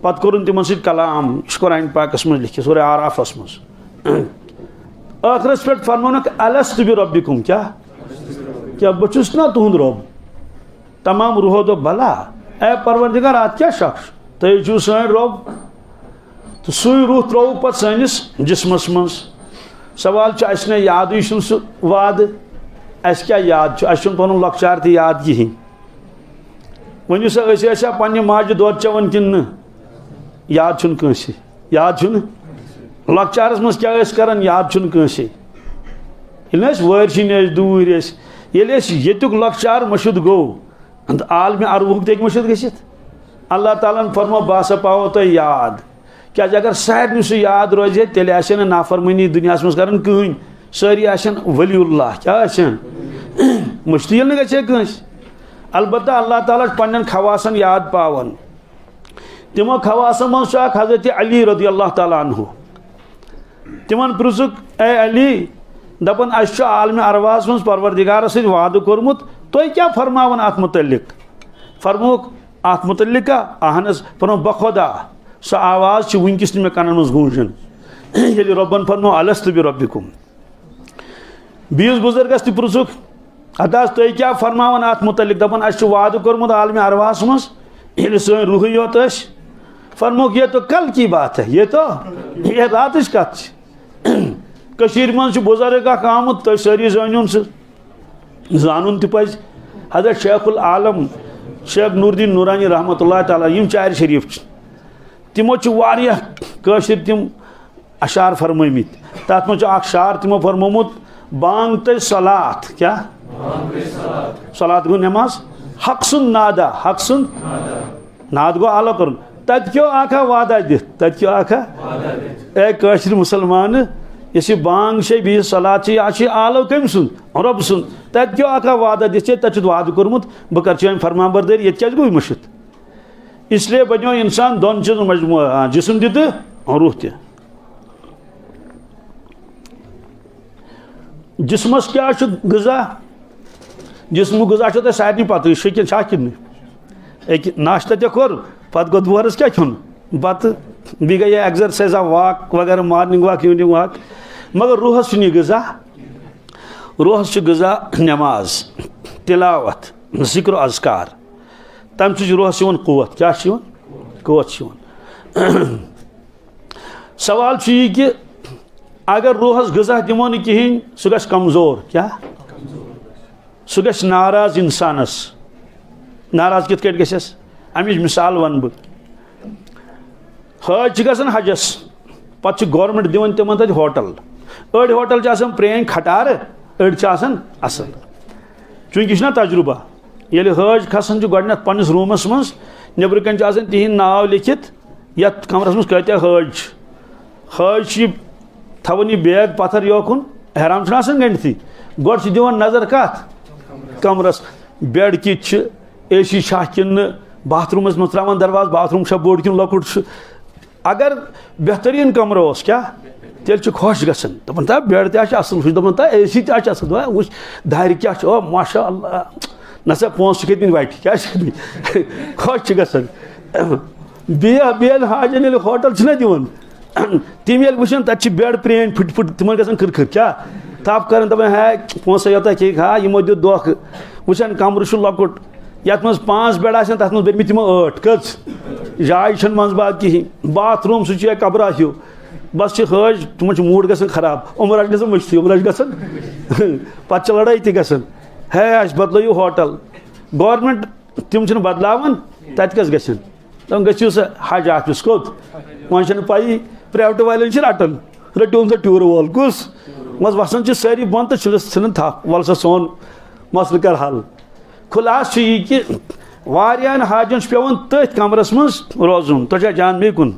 पत कोर तिमन सत कलाम कुरान पाकस मज लिखित सूरह आराफस मज आखिरस पे फरमोनक अलस्तु बिरब्बिकुम क्या बहुस ना तुहद रब तमाम रूह दो भला ए परवरदिगार अत क्या शख्स तुम सन रब तो सुई रूह त्रो पे सैनिस जिस्मस मज सवाल अस याद सह वाद अस क्या याद पुन लॉकचार तो याद कहें वन सा पन्ने माज दोद चवन कि याद कंस याद लॉकचारस मज क्या कर याद कंस वर दूर ये लॉकचार मशुद गो आलम अरवुक तक मशुद गसित अल्लाह ताला फरमा बह पाओ तुम याद क्या अगर सारे सह याद रोज तेल नाफरमनी दुनिया मज कर कहीं सारी वलीउल्लाह क्या मुश्तिल गे कंस अलबत्ता अल्लाह ताला पन्न खवासन याद पावन तिमो खवासन मज हजरत अली रदी अल्लाह ताला अन्हु तिमन पुरुषुक ए अली दपन अस आलम अरवाज मज परवरदिगार सत वाद कोरमुत तुम क्या फरमावन अत मुतल्लिक फरमोक अत मुतल्लिक अहनस फरमो बखुदा सह आवाज वनकिस मे कनन मज गूंजन ये रब्बन फरमो अलस्तु बि रब्बिकुम बीस बुजुर्गस तु पुरुषुक अदास तुम क्या फरमान अत मुतलिक दपान अस वाद कोर्मुत आलम अरवाहस मज ये सन रूह योत फरमोक ये तो कल की बात है, ये तो ये रात कत मज बुजुर्ग आमुत तुम सारी जानुन सह जानन तज हजरत शेखुल आलम शेख नूरुद्दीन नूरानी रहमतुल्लाह तआला यम चार शरीफ तिमो कशिर तिम अशार फरमत तथ मज शार तिमो फरमोमुत बांग तो सलात क्या सलात गो नमाज हक सुन नादा हक सुन नाद गो आलो कर तत क्यों आखा वादा दित तत क्यों आखा कशिर मुसलमान ये बांग शे भी सलात आलो कम सुन रब सुन तत क्यों आखा वादा दित तत वाद कोर्मुत बह कर चम फरमान बरदारी ये क्या गो मुशित इसलिए बनो इंसान दोन चीज मजमू जिस्म दित रूह त जिस्मस क्या गजा जिस्म गजा तो सारे पत शिकिन नाश्ता ते कोर पत गो दोहरस क्या खुन पत बी गई एक्सरसाइज वाक वगैरह मॉर्निंग वाक इवनिंग वाक मगर रूहस गजा रूहस गजा नमाज तिलावत जिक्र अज़कार तम रूहस कुव्वत क्या कुव्वत सवाल ये कि अगर रूहस गजा दिमो न कहें सह गस कमजोर क्या सह नाराज इंसानस नाराज कित गस अमिच मिसाल वन बह हज गसन हजस पे गवर्नमेंट दिवन तिमन तत होटल अड़ होटल प्रेन खटार अड़ असल चूंकि ना तजुर्बा ये हज खसान गोड पन्नस रूमस मज नबर कन तिहद नाव लिखित यथ कमरस मज कत्या हज हज थवन यह बैग पत्थर योकुन हैराम गंडथी गोड दिवान नजर कत कमरस बेड कित AC छा किन बाथरूमस मज त्रावान दरवाज बाथरूम बोड़ किन लकुट अगर बेहतरीन कमर ओस क्या तेल खुश गसन दपान ता बेड तसल दपान ता AC तसल वो दार क्या माशा अल्लाह नसा पोस कत वाट क्या खुश गसन बेन हाजन होटल दिवान तम ये वुन तत बेड प्रेन फुट फुट तिम ग खर क्या तप कर दपान है पोस योता खेक हा यमो दित दोख वुन कमर लकुट यथ मज 5 बेड आन तथ मज बरम तिमो 8 कच जाय मज बात कहें बाथरूम सह कबरा हिू बस हज तुम मूड गसन खराब उमर गसन मश्ती उमर गसन पे लड़ाई तक है अस बदलो होटल गवर्नमेंट तिम बदलावन तत कस गसन तुम गो सा हज ऑफिस कोत वह पाई प्राइवेट वाले रटन रटून सा टूर वोल कुस मज वसान सारी बन तो इन थप वल सा सोन मसल कर हल खुलास ये कि वारियान हाजन पेवान तथ कमरस मज रोजुन तो जान मे कुन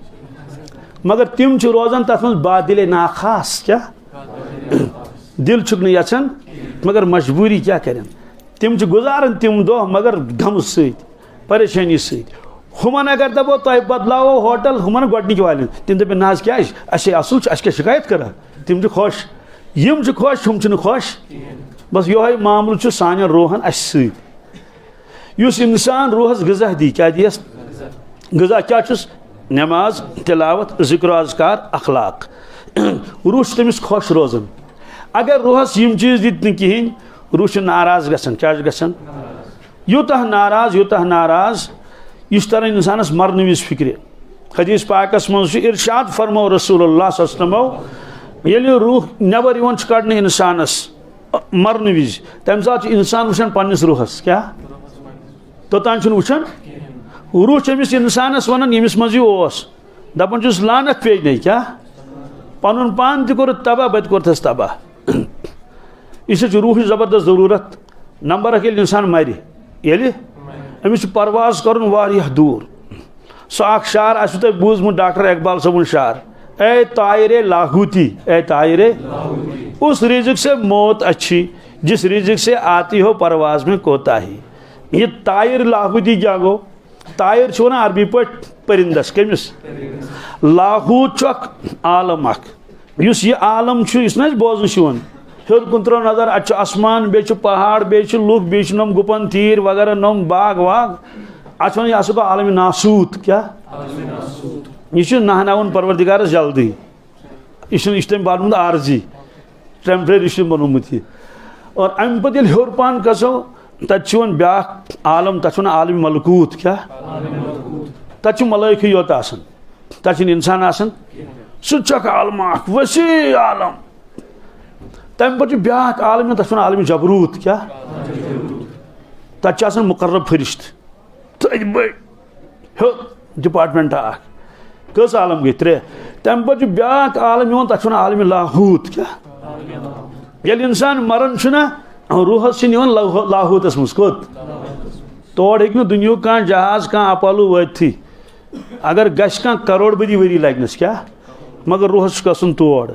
मगर तिम रोजान तथ मज बादिल नाखास क्या दिल छुक यचान मगर मजबूरी क्या करें तिम गुजारन तिम दो मगर गम परेशानी हुमन अगर दपो तुम बदलावो होटल हुमन गोडनिक वाले तिम दपन ना क्या असल क्या शिकायत करा तिम खुश यम खुश हम खुश बस यो मामल सान रूहन अस इंसान रूहस गजा दी क्या दियस गजा क्या नमाज तिलावत जिक्र अज़कार अखलाक रूह तमिस खुश रोजान अगर रूहस यम चीज दित कहें रूह नाराज गसन क्या गसन यूतः नाराज इस तरह इंसानस मरन विज फिक्र हदीस पाकस मज इरशाद फरमो रसूलुल्लाह सल्लल्लाहु अलैहि वसल्लम ये रूह नबर कड़न इंसानस मरन विज तम सात इंसान वुचान पन्निस रूहस क्या तोतान वुचान रूह चमिस इंसानस वन यमिस मज दपान लानत पे नहीं क्या पन पान तह तबाह बत कोरथस तबाह इस रूह जबरदस्त जरूरत नंबर 1 इंसान मर अमिस परवाज कर दूर सह शार आसो तुम बूजमुत डॉक्टर इकबाल सबन शार ए तायरे लाहूती ए तायरे उस रिज़्क़ से मौत अच्छी जिस रिज़्क़ से आती हो परवाज में कोताही। ये तायर लाहूती क्या गो तायर वन अरबी पे परिंदस कमिस लाहूत आलम अस यह आलम बोजन हेर कुन त्रो नजर अच्छे आसमान बे पहाड़ बे लुक बे नम गुपन तीर वगैरह नम बाग वाग अत वन यह आलम नासूत क्या यह नहनावन परवरदिगारस जल्दी यह बनमुत आर्जी टेम्परेरी बनमुत यह और अम पे हर पान गो तथा ब्या आलम तथा वन आलम मलकूत क्या तथा मलाइक योत तथा इंसान सह आलम वसी आलम तम पे ब्या आलम तथा वन आलम जबरूत क्या तथा मुकर्रब फरिश्त तथ बड़ डिपार्टमेंट कस आलम गई 3 तम पे ब्या आलम तथा वन आलम लाहूत क्या ये इंसान मरन रूहस लाहूतस मज कोत तोड़ हे दुनिया कह जहाज कह अपालू वथी अगर गश कह करोड़बदी वरी लगनस क्या मगर रूहस गसन तोड़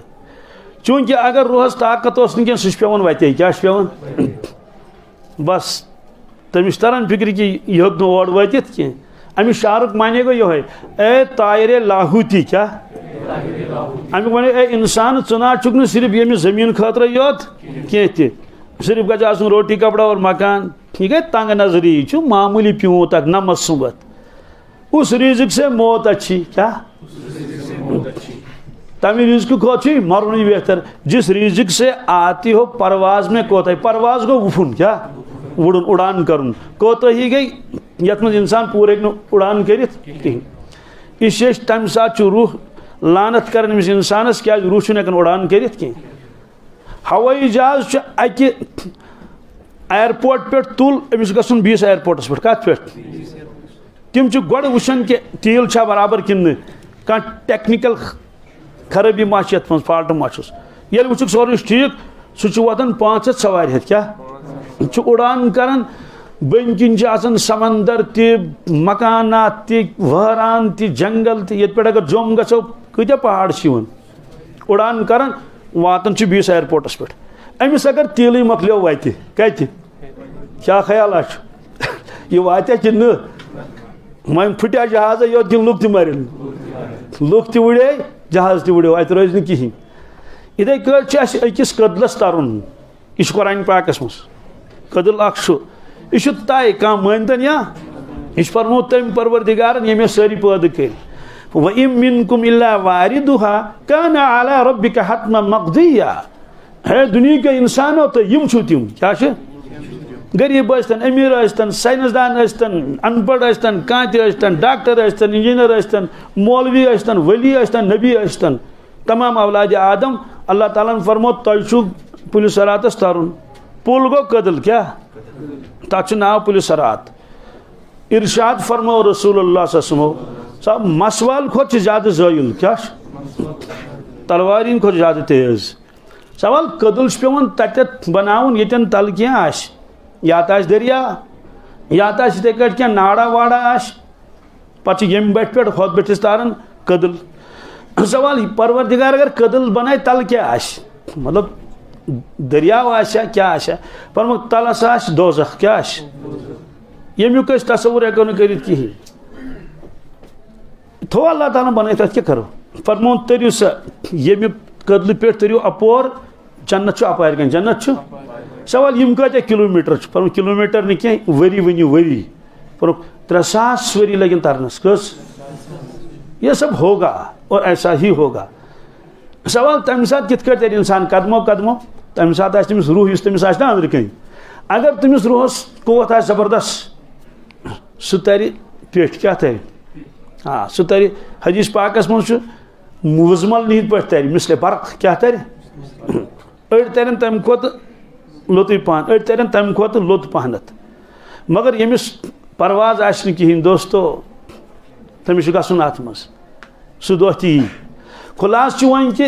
चूंकि अगर रूहस ताकत सह पेवन वते क्या पेवन बस तमिस तरन फिक्र कि यह हेक और वतित कह अमिस शारुक माने गो ये ए तायरे लाहूती क्या अमिक वन ए इंसान चुना चुक न सिर्फ ये जमीन खतर योत कह सिर्फ गज रोटी कपड़ा और मकान यह गई तंग नजरी मामूली प्यूत नमस सुबत उस रिजिक से मौत अच्छी क्या तमी रिजिक खोत मरन बेहतर जिस रिजिक से आती हो परवाज में कोताही परवाज गो वुफुन क्या उड़न उड़ान करुन कोताही गई यथ मज इंसान पूरे उड़ान कर तम सात रूह लानत कर इंसानस क्या रूह हेकान उड़ान कर हवाई जहाज अकि एयरपोर्ट पे तुल अमिस गसन बीस एयरपोर्टस पे कत पे तिम गोड़ वुचन कि तील छा बराबर किन कह टेक्निकल खराबी मा मज फॉल्ट मा ये वुचुक सोरे ठीक सह वातान 500 सवार हेत क्या उड़ान करान बन किन समंदर त मकानात त वहरान त जंगल त ये पे अगर जम गो कत्या पहाड़ उड़ान करान वातान 20 एयरपोर्टस पे अमिस अगर तील मकलो वत कत क्या ख्याल यह वात कि वह फुटा जहाज योत लुक तरिन लुक तुड़े जहाज तुड़ो अत रोज कहें इथे अकिस कदलस तरन यह कुरान पाकस मज कदल यह तय कह मानतन या यह फरमो तम परवरदिगारन ये सारी पैदा कर वइम मिनकुम इल्ला वारिदुहा काना अला रब्बिका हत्मन मक़दिया है दुनिया के इंसानों तो यम छु तिम क्या गरीब अस्तन अमीर अस्तन साइंसदान अस्तन अनपढ़ अस्तन कांति अस्तन डॉक्टर अस्तन इंजीनियर अस्तन मौलवी अस्तन वली अस्तन नबी अस्तन तमाम औलाद आदम अल्लाह ताला ने फरमो तु पुलिस सरातस तरुन पुल गो कदल क्या तथ नाव पुलिस सरात इरशाद फरमो रसूलुल्लाह सल्लल्लाहु अलैहि वसल्लम सब मसवाल खोत ज्यादा ज़ायल क्या तलवारीन खोत ज्यादा तेज सवाल कदल पेवन तत बनावन यन तल क्या या दरिया या इथे कट क्या नाड़ा वाड़ा पे यम बट पे होत बटिस तारन कदल सवाल परवरदिगार अगर कदल बनाए तल क्या मतलब दरियाव क्या पर तलस दोज़ख क्या यमुक तस्वुर हेको न करित कहीं थो अल्लाह ताला बन तथ क्या करो फरमो तरियो सा ये कदल पे तरियो अपोर जन्नत अपार कन जन्नत सवाल यम कत किलोमीटर पर किलोमीटर न कह वरी वन वरी पर 3000 वरी लगन तरनस कस ये सब होगा और ऐसा ही होगा सवाल तम सात कित कर इंसान कदमो कदमो तम सात तमिस रूह तमिस ना अंदर कहीं अगर तमिस रूहस कुव्वत जबरदस्त सह तर पेट क्या तर हाँ सह तर हदीस पाकस मज मुजमल नींद पे तर मिसले बर्क क्या तर अड़ तरन तम खोत लोत पहन अड़ तरन तम खोत लोत पहनत मगर यमिस परवाज आश्न कहीं दोस्तों तमिस गसन अत मज सह दह ती खुलास वन कि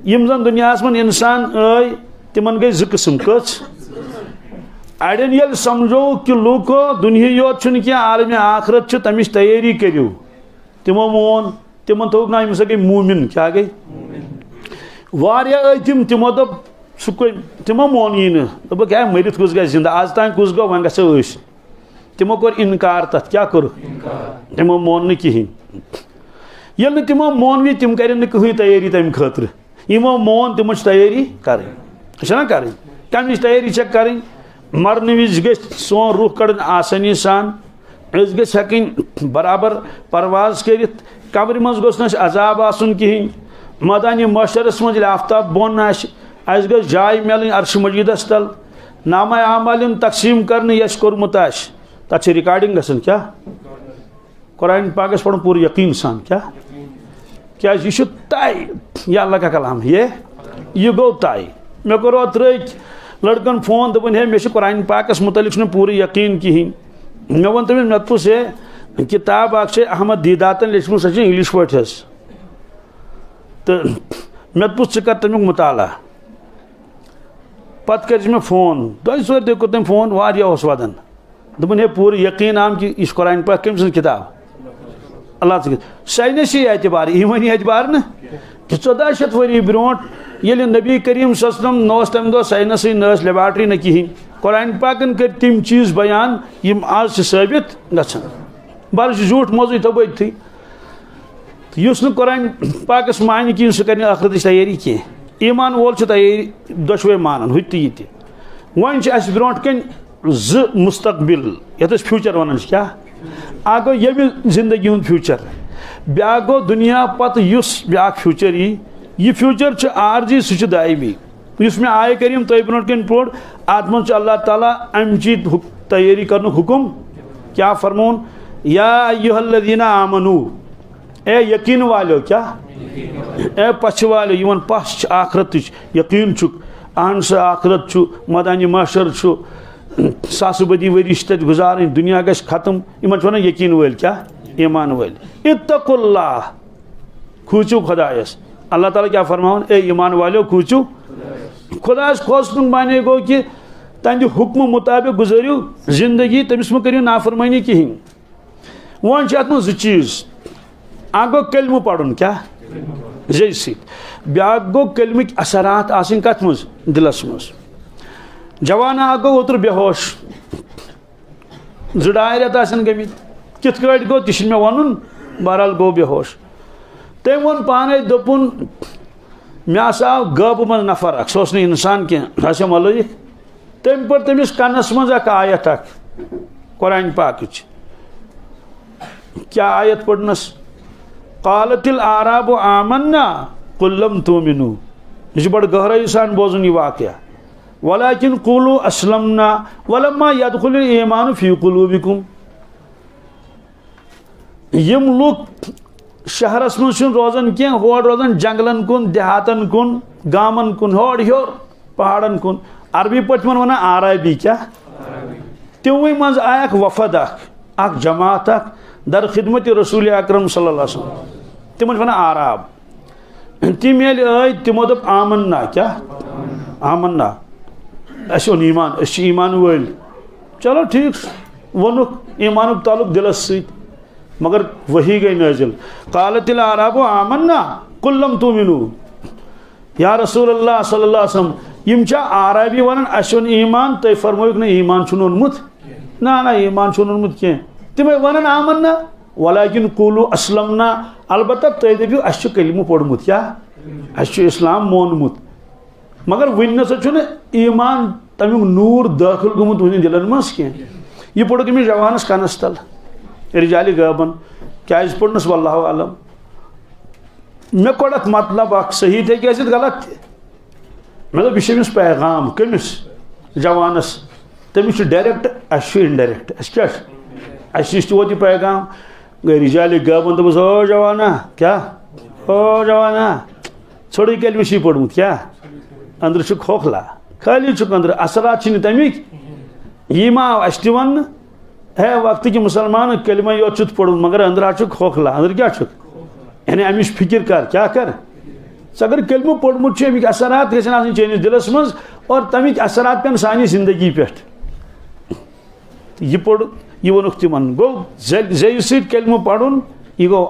यम जन दुनिया मन इंसान आई तिमन गई 2 किस्म कच अड़न ये समझो कि लूको दुनिया योत क्या आलम आखरत तमिस तैयारी करू तिमो मोन तिमन थोक ना गई मूमिन क्या गई वारिया तिमो दोप तिमो मोन यी दोप क्या मरित कुछ गई जिंदा आज तान कुछ गो वन गो तिमो कोर इनकार तथ क्या कर तिमो मोन कहें ये तिमो मोन तिम कर कहीं तैयारी तम खतर यमो मोन तिमो तैयारी करें करें तम तैयारी करें मरने विज ग सोन रुख कड़न आसानी सान हेकन बराबर परवाज कर कब्र मज गोस अजाब आसन कहें मदानी मशरस मज आफ्ताब बोन अस गई जाय मिलन अर्श मजीदस तल नामा आमाल तकसीम कर यस कोर्मुत तथ रिकॉर्डिंग गसन क्या कुरान पाकस पढ़ पूरे यकीन सान क्या यह तय यह अल्लाह का कलाम ये गो तय मे करो त्रिक लड़कन फोन दपन है मे कुरान पाकस मुतलिक पूरे यकीन कहें मे वो तमिस मे पुस है किताब अहमद दीदातन लिखम सो इंग्लिश पे तो मे पुस कर तमिक मुताला पत कर मे फोन दो सोर दे कर तम फोन वारिया वदान दपन है पूरे यकीन आम कि यह कुरान पाक कम सद किताब अल्लाह साइनसी एतबार ईमानी एतबार न कि 1400 वरी ब्रोट ये नबी करीम सल्लम नोस तम दो साइनसी न लेबार्ट्री न कहें कुरान पाकन कर तम चीज़ बयान यम आज साबित गछन बार झूठ मौजू तब थी युस न कुरान पाकस मान कहें सह कर आखिरत तैयारी कह ईमान वोल तैयारी दोशवे मान हु तह वन ब्रोट कन ज मुस्तकबिल ये फ्यूचर वन क्या आ गो ये जिंदगी हूँ फ्यूचर ब्या गो दुनिया पत ब्या फ्यूचर यह फ्यूचर आर्जी सह दायमी मे आय करीम तय ब्रो कन पोड़ अत मज अल्लाह ताला अम चीज तैयारी कर हुकुम क्या फरमोन या अय्युहल्लज़ीना आमनू ए यकीन वालो क्या ए पछ वालो यमन पछ आखरत यकीन अहन स आखरत मदानी माशर सास बदी वरिश तत गुजार दुनिया गश खत्म इन वन यकीन वल क्या ईमान वल इत्तकुल्लाह खूचू खुदायस अल्लाह ताला क्या फरमान ए ईमान वालो खूचू खुदायस खोसन माने गो कि तंद हुक्म मुताबिक गुजरियो जिंदगी तमिस में करियो नाफरमानी कहीं वन अत जो चीज आ गो कलम पढ़न क्या जे ब्या गो कलमिक असरात आसन कत मज दिलस मज जवान आ गो ओतर बेहोश 2-2 रेत गमित कित गो तह मे वन बहरहाल गो बेहोश तम वो पाने दोपुन मे आव गब मज नफर सह इंसान कह मलक तम पर तमिस कनस मज आयत कुरान पाक क्या आयत पढ़नस कालतिल आराब आमन्ना कुल लम तुमिनू यह बड़ गहराई सान बोजन यह वाक़या वलाकिन कुलू अस्लमना वलम्मा यदखुल ईमान फी कुलूबिकुम यम लोग शहरस मज रोजान कह होड़ रोजान जंगलन कुन देहातन कुन गामन कुन होड़ होर पहाड़न कुन अरबी पे वन आराबी क्या तिवे मज आय वफद अख जमात दर खिदमत रसूल अकरम सल्लल्लाहु अलैहि वसल्लम तिमन वन आराब तिम आय तिमो दप आमन्ना क्या आमन्ना अन ईमान ईमान वल चलो ठीक वनुक ईमान ताल्लुक दिलस सत मगर वही गई नाजिल कालतिल आराबो आमन्ना कुल लम तुमिनू या रसूल अल्लाह सल्लल्लाहु अलैहि वसल्लम यम आराबी वन अन ईमान तय फरमोक न ईमान ओनमुत ना ईमान ओनमुत कह तम वन आमन्ना वलाकिन कुलू अस्लमना अलबत्ता तय दपू अस कलमु पोड़मुत क्या अस इस्लाम मोनमुत मगर वन न ईमान तमिक नूर दाखिल गोमुत वन दिलन मज कह यह पोड़ तमिस जवानस कनस तल रिजाली गबन क्या पोड़नस वल्लाहु आलम मे कोड़ मतलब सही थे कि गलत मे दोप यह पैगाम कमिस जवानस तमिस डायरेक्ट अस इनडायरेक्ट अस नश वो पैगाम गई रिजाली गबन दोपस ओ जवाना क्या ओ जवाना छोड़ कलमिश पोड़मुत क्या अंदर खोखला खाली अंदर असरात तमिक यह मा अस वन है वक्त कि मुसलमान कलमा योत पोड़मुत मगर अंदर खोखला अंदर क्या यानी अमिश फिक्र क्या कर अगर कलमु पोड़मुत अमिक असरात गन चैनिस दिलस मज और तमिक असरात पेन सानी जिंदगी पे यह पोड़ यह वोनुक तिमन गो जे सत कलमु पढ़ुन यह गो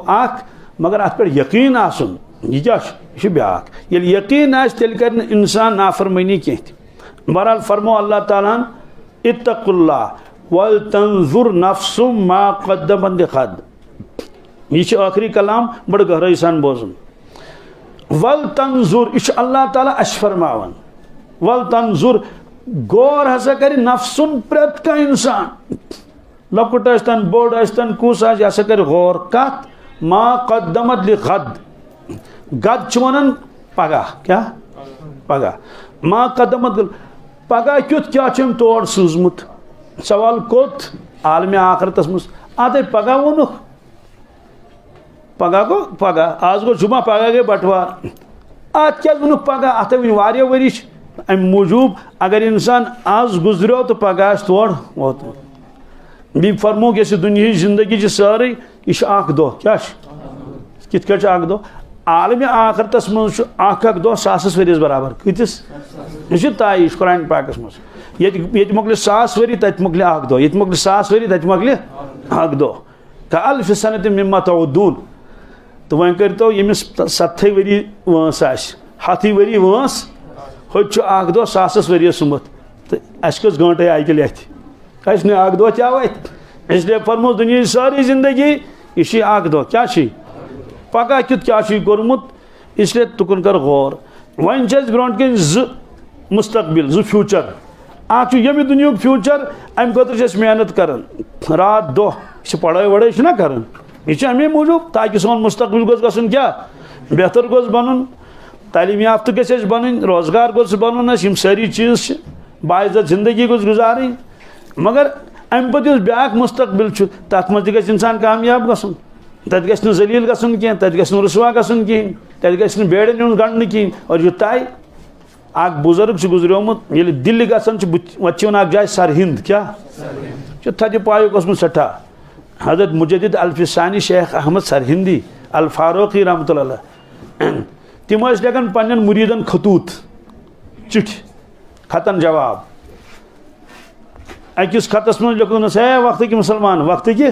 मगर अत पे यकीन आसन यह क्या ब्या ये यकीन तेल कर इंसान नाफरमानी कह बहरहाल फरमो अल्लाह ताला इत्तकुल्लाह वल तंजुर नफ्सुम मा क़द्दमत लिग़द यह आखिरी कलाम बड़ गहराई सान बोजन वल तंजुर यह अल्लाह ताला अस फरमावन वल तंजुर गौर हसा कर नफ्सुन प्रत का इंसान लकुट आस्तन बोड़ आस्तन कुस यह हसा कर गौर कत मा क़द्दमत लिग़द गद वन पगह क्या पगह मा कदमत पगह क्युत क्या तोड़ सूजमुत सवाल कोत आलम आखरतस मज अत पगह वोनुख पगह गो पगह आज गो जुमा पगह गए बटवार अत क्या वोनुख पगह अत वारिया वरी अम मूजूब अगर इंसान आज गुजरो तो पगह तोड़ वोत बी फरमो कि दुनिया जिंदगी सारी यह दो क्या कित दो आलम आखरतस मज दो सासस वरिस बराबर कतिस यह तय कुरान पाकस मज ये मोकल 1000 वरी तत मोकल दो ये मोकल 1000 वरी तत मोकल दो कअल्फ सनत मिम्मा तउद्दून तो वह करतो यमिस 70 वरी वंस आस 100 वरी वंस होच दो 1000 वरी सुमत तो अस कस घंटे आय के अस ने दो क्या वत इसलिए फरमो दुनिया सारी जिंदगी यह दो क्या पगह क्युत क्या कोर्मुत इसलिए तुकन कर गौर वन ब्रोट कन मुस्तकबिल जो फ्यूचर अख यम दुनिया फ्यूचर अम खुद मेहनत कर रात दो पढ़ाई वढ़ाई ना कर यह अमे मूजूब ताकि सोन मुस्तकबिल गोस क्या बेहतर गोस बन तालीम याफ्त गस बन रोजगार गोस बन सारी चीज़ बाइज्जत जिंदगी गोस गुजारें मगर अम पे ब्याक मुस्तकबिल तथ मज गस इंसान कामयाब गसन तत गस जलील गसन कह तत गस रुसवा गसन कहें तत गस बेड़न यून गंड कहें और यह तय बुजुर्ग गुजरियोमुत ये दिल्ली गसन वत वन जाए सरहिंद क्या थद पायुक ओसमुत सठा हजरत मुजद्दिद अल्फिसानी शेख अहमद सरहिंदी अल फारूकी रहमतुल्लाह तिम लेखन पन्न मुरीदन खतूत चिठ खतन जवाब अकिस खतस मज लिखुनस है वक्त की मुसलमान वक्त की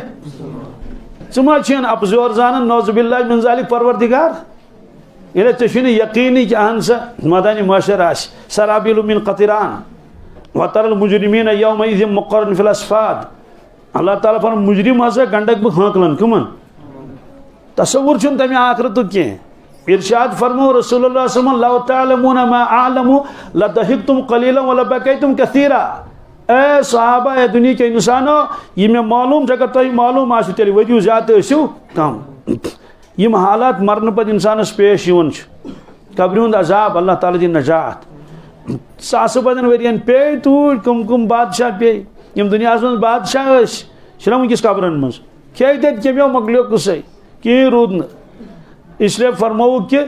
मा अपजोर जान नौजुबिल्लाह मिन ज़ालिक परवरदिगार ये ऐ यकीनी कि अहन सा मदानी मशर सराबिल मिन कतिरान वतरल मुजरिमीन यौमइज़ मुक़र्रन फिल अस्फ़ाद अल्लाह ताला फरमान मुजरिम हसा गंडक बह हाँकलन कमन तसव्वुर छुन तमे आखरत कह इरशाद फरमो रसूलुल्लाह सल्लल्लाहु अलैहि वसल्लम लौ तअलमून मा अअलमु लदहिकतुम क़लीलन व लबकैतुम कसीरा ए सहाबा ए दुनिया के इंसानो ये मैं मालूम अगर तुम मालूम आसो तेल वजू ज्यादा कम यम हालात मरन पे इंसानस पेश कब्र हुंद अजाब अल्लाह ताला दी नजात सास बदन वरियन पे तूर कुम बादशाह पे यम दुनिया मज बादशाह छना वस कब्रन मज खे तत कमो मकलो कुसै कहीं रूद न इसलिए फरमो कि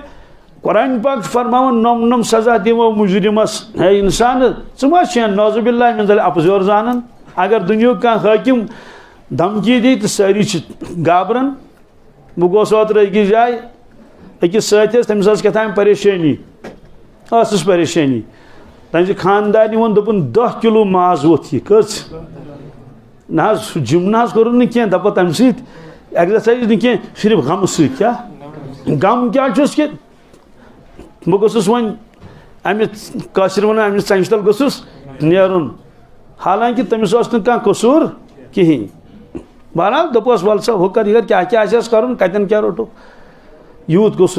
कुरान पाक फरमावन नम नम सजा दिमो मुजरिमस है इंसान चा नौजुबिल्लाह मिन ज़ालिक अपजोर जानन अगर दुनिया का हाकिम धमकी दी तो सारी गाबरन बह गोस ओतर अकिस जाए अकिस सतस तमिस क्या परेशानी परेशानी तम खानदानी वो दोपन 10 किलो माज वोत यह कस ना जिम ना कोर कह दपा तम एक्सरसाइज न सिर्फ गम क्या गम क्या कि बह गोस वन अमिस काशिर वन अमिस तमस तल गोस नेरुन हालांकि तमिस कह कसूर कहीं बहरहाल दोपस वल सा हु कर क्या क्या कर कतन क्या रोटो यूत गोस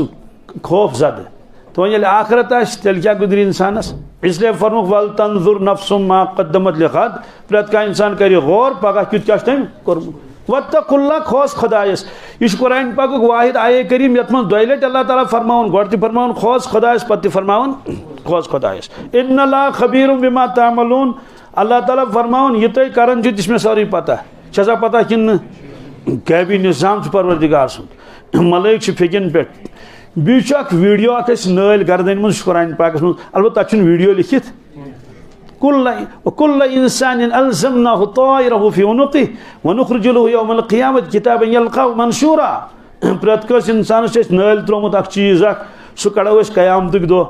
खौफ जद तो ये आखरत तेल क्या गुजरी इंसानस इसलिए फरमुक वल तंजुर नफ्सुम मा कद्दमत लिगद प्रत का इंसान कर गौर पगह क्युत क्या तम कोर्मुत वत्तकुल्लाह खौस खुदायस यह कुरान पाक वाहिद आये करीम यथ मज 2 लट अल्लाह ताला फरमावन गोड़ फरमावन खौस खुदायस पत्ती फरमावन खौस खुदायस इन्नल्लाह खबीरुम बिमा तामलून अल्लाह ताला फरमावन यह तुम करन इसमें सारी पता छा पता कि गैबी निज़ाम परवरदिगार सुन मलाइक फेकिन पे बीच वीडियो नल गर्दन मज कुरान पाकस मज अलबत्ता वीडियो लिखित कुल्ल इंसान अलज़मनाहु तायरहु फी उनुक़िहि व नुख़्रिजु लहु यौमल क़ियामति किताबन यल्क़ाहु मंशूरा प्रत कस इंसानस नल त्रोमुत चीज़ सह कड़ो क़यामतुक दो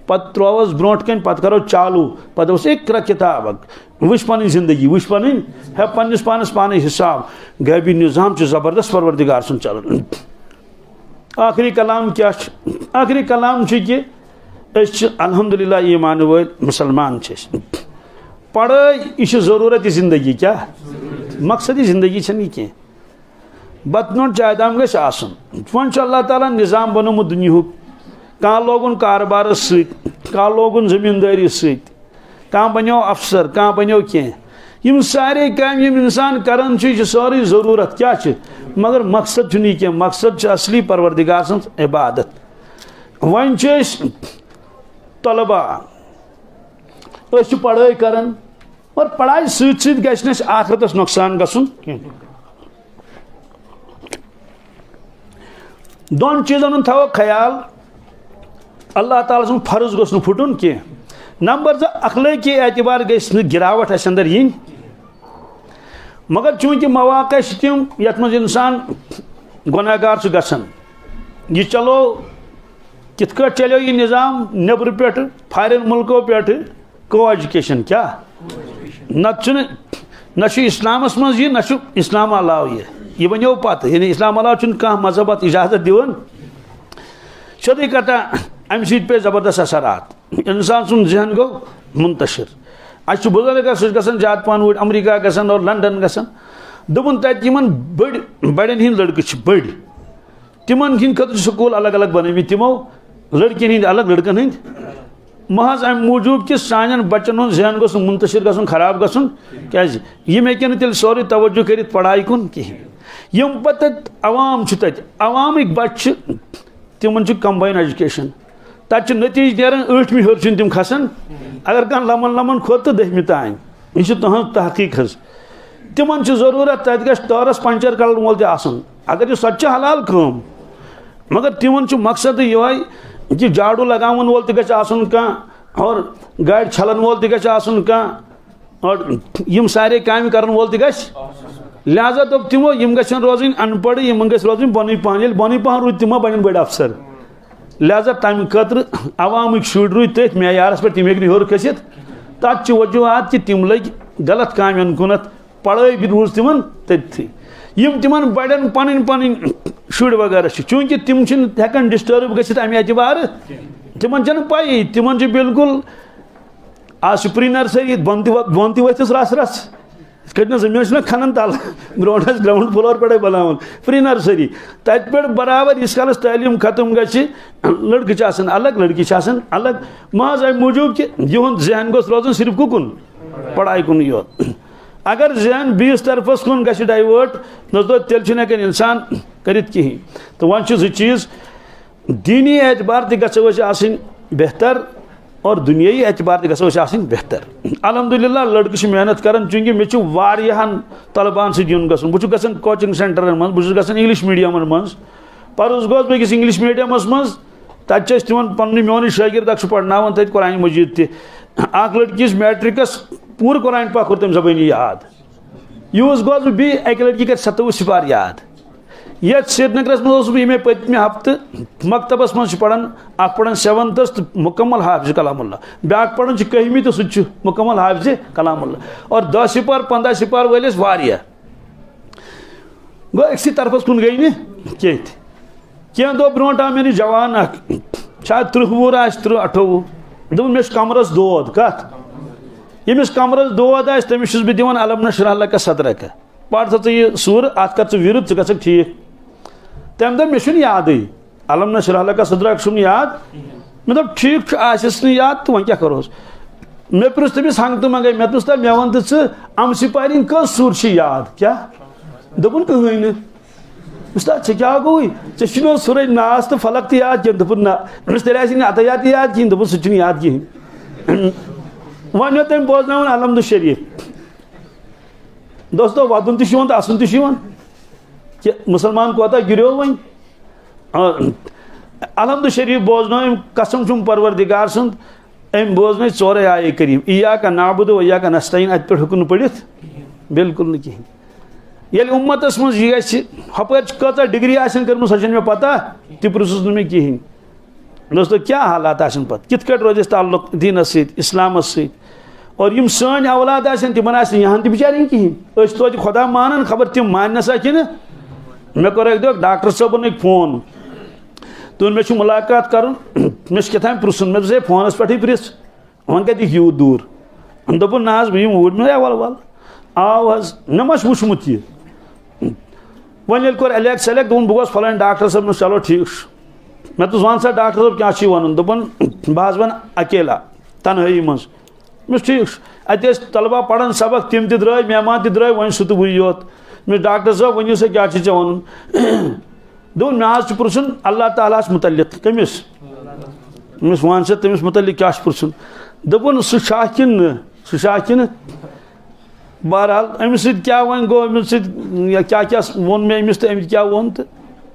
पत त्रोवस ब्रोट कन पत करो चालू पत दोस इक़रा किताब वुच पन जिंदगी वुच पन है पन्निस पानस पाने हिसाब गैबी निज़ाम ज़बरदस्त परवरदिगार सुन चलन आखिरी कलाम क्या आखिरी कलाम कि अल्हम्दुलिल्लाह ईमान वल मुसलमान पढ़ाई यह ज़रूरत जिंदगी क्या मकसद जिंदगी कह बतनोट चायदाम गस वन अल्लाह ताला निज़ाम बनोमुत दुनिया कह लोगन कारबार कह लोगन जमींदारी कह बनो अफसर कह बनो कह सारे काम इंसान करान सारी ज़रूरत क्या मगर मकसद यह कह मकसद असली परवरदिगार सन्ज इबादत वन तलबा पढ़ाई करान और पढ़ाई सत गस आखरतस नुकसान गसुन दोन चीजन थो ख्याल अल्लाह ताला सुन फर्ज गोस फुटन कह नंबर 2 अखलाकी एतबार गस गिरावट अंदर यी मगर चूंकि मौका तम यथ मज इंसान गुनाहगार गसान यह चलो कित चलो यह निज़ाम नबर पे फॉरेन मुल्कों पे को एजुकेशन क्या न इस्लामस मज यह न इस्लाम अलाव यह वनो पत यानी इस्लाम अलाव कह मजहब इजाजत दिवन सदी कथा अम सत पे जबरदस्त असरात इंसान सुन जहन गो मुंतशिर अच्छ बुजुर्ग सह ज्यादा पान ऊर अमेरिका गसान और लंदन गसान दोपन तमन बड़न हिंद लड़के बड़ तिमन हिंद खत स्कूल अलग अलग बन तिमो लड़कन हिंद अलग लड़कन हिंद महज अम मूजूब कि सान बच्चन हूँ जहन गोस मुंतशिर गसन खराब गसन क्या यम हेन तेल सोरे तवज्जो कर पढ़ाई कुन कहें यम पे अवाम अवामिक बच्चे तिमन कंबाइन एजुकेशन तत नतीज नेरान 8वीं हर तिम खसान अगर कह लमन खोत तो 10वीं तान यह तुहज तहकीक तिमन जरूरत तत गस तारस पंचर कल वोल तन अगर यह सच्चा हलाल कम मगर तिमन मकसद यह कि झाड़ू लगावन वोल तन कह और गाड़ छलन वोल तन और यम सारे काम कर वोल लिहाजा दोप तिमो यम गन रोजन अनपढ़ यम रोजन बन पहन बन पहन रूद तिमो बन बड़ अफसर लिहाजा तम खतर अवामिक शुर रूद तथ मैारस पे तम हे हर खसित तथ वजूहत कि तिम लग गलत काम कुनत पढ़ाई भी रूज तिमन तथी यम तिमन बड़न पन पन शुर वगैरह चूंकि तिम हेकन डिस्टर्ब गसित अमे एतबार तिमन पाई तिमन बिल्कुल आज प्री नर्सरी बन वथिस रस रस कटना जमीन खनन तल ग्राउंड ग्राउंड फ्लोर पे बनावन प्री नर्सरी तत पे बराबर इस कालस तालीम खत्म गि लड़के अलग लड़की अलग महज अम मूजूब कि यह जहन गोस रोजन सिर्फ कुन पढ़ाई कुन योत अगर जहन बीस तरफस कुन गि डाइवर्ट तेल हेकन इंसान कर कहें तो वन जो चीज़ दीनी एतबार तह बेहतर और दुनियाई एतबार तह बेहतर अल्हम्दुलिल्लाह लड़के मेहनत करान चूंकि मे वारियाहन तलबान सन गसन बहुत कोचिंग सेंटरन मन बहुत इंग्लिश मीडियमन मन पर्स गोस बेकिस इंग्लिश मीडियमस मज तत तिमन पन्न मोन शागिर्द पढ़नावन तत कुरान मजीद तक लड़किस मैट्रिकस पूर कुरान पाक कोर तम जबानी याद यूस गोस बी अक लड़की कर 27 सिपार याद ये श्रीनगरस मे पत्म हफ्त मकतबस मज पढ़ान पढ़ान 7th तो मुकम्मल हाफिज कलामुल्ला ब्या पढ़ान 1वीं तो सह मुकम्मल हाफिज कलामुल्ला और 10 सिपार 15 सिपार वलिस वारिया गो अक्सी तरफस कुन गई कह क्या दो ब्रोट आ मे जवान शायद 30 वुर 30 28 दोपन मे कमरस दोद कत यमिस कमरस दोद आ तमिस बह दिवान अलम नशरह लक सदरक पढ़ तो यह सूर अत कर विरुद्ध ग ठीक तम दो मे याद अलम नशरह लक सदरक याद मे दोप ठीक आसिस याद तो वह क्या करोस मे पृछ तमिस हंग तो मंगे मे दोस्त मे वन तो अम सिपारी कस सूर याद क्या दोपन कहें उस्ताद क्या गो ऐ सुर नास तो फलक तो याद कह दोपन ना तेल अतयात याद कहें दोपन सह याद कहें वन तम बोजन अलहमद शरीफ दोस्तों वदन तो असन तो मुसलमान कोता गिरो वन अलहमद शरीफ बोजन कसम परवरदिगार सुंद अम बोजन 4 आये करीम इय्याका नाअबुदु व इय्याका नस्तईन अत पे हकन पढ़ित बिल्कुल कहें ये उम्मतस मज यह हपर कत डिग्री कर्म सह मे पता तह पृछुस मे कहें दोस्तों क्या हालात पत कित रोज ताल्लुक दीनस इस्लामस और यम सन औलाद तिमन यहाँ बिचारे कहें तो खुदा मानन खबर तम मान सा कि मे कोर एक डॉक्टर साहबन फोन तो मे मुलाकात कर मे क्या पृछुन मे दोस फोनस पे पृछ वन कत यूत दूर दोपन ना बह ऊर मे वल वल आव हज मे मा वुचमुत यह वन कोर एलेक्ट सेलेक्ट दोपन बह गोस फलान डॉक्टर साहब चलो ठीक मे तो वन सा डॉक्टर साहब क्या वन दोपन बह वन अकेला तनहाई मज मे ठीक अत तलबा पढ़ान सबक तम द्राय मेहमान द्राय वन सह तो वही योत मे डॉक्टर साहब वन सा क्या वन दोपन मे पृछुन अल्लाह ताला मुतल्लिक कमिस अमिस वन सा तमिस मुतलिक क्या पुछुन दोपन सह कि बहरहाल अमिस क्या वन गो अमिस क्या क्या वोन मे अमिस तो अमिस क्या वोन तो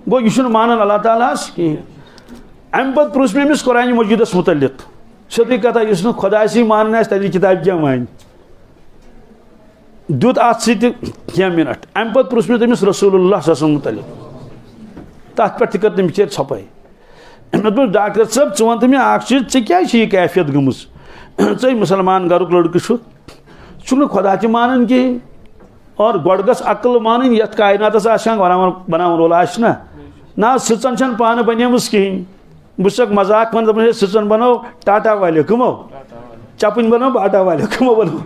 गो यह मानन अल्लाह ताला कहें अम पे पुछ मे अमिस कुरान मजीदस मुतलिक सोदी कथा इस खुदा मान तरी किताब क्या मान दुत अत क्या मिनट अम पे पुछ मे तमिस रसूलुल्लाह मुतलिक तथ पे कर तम बिचार छपाई मे दोप डॉक्टर साहब च वन मे अख चीज क्या कैफियत गमज चे मुसलमान घर लड़क चुन खुदा च मानन कहें और गोड़ गस अक्ल मान ये कायनात बनावन वोल ना सिचन पान बनेम कहें बह मजाक वन सिचन बनो टाटा वाले कमो चपन बनो बाटा वाले कमो बनो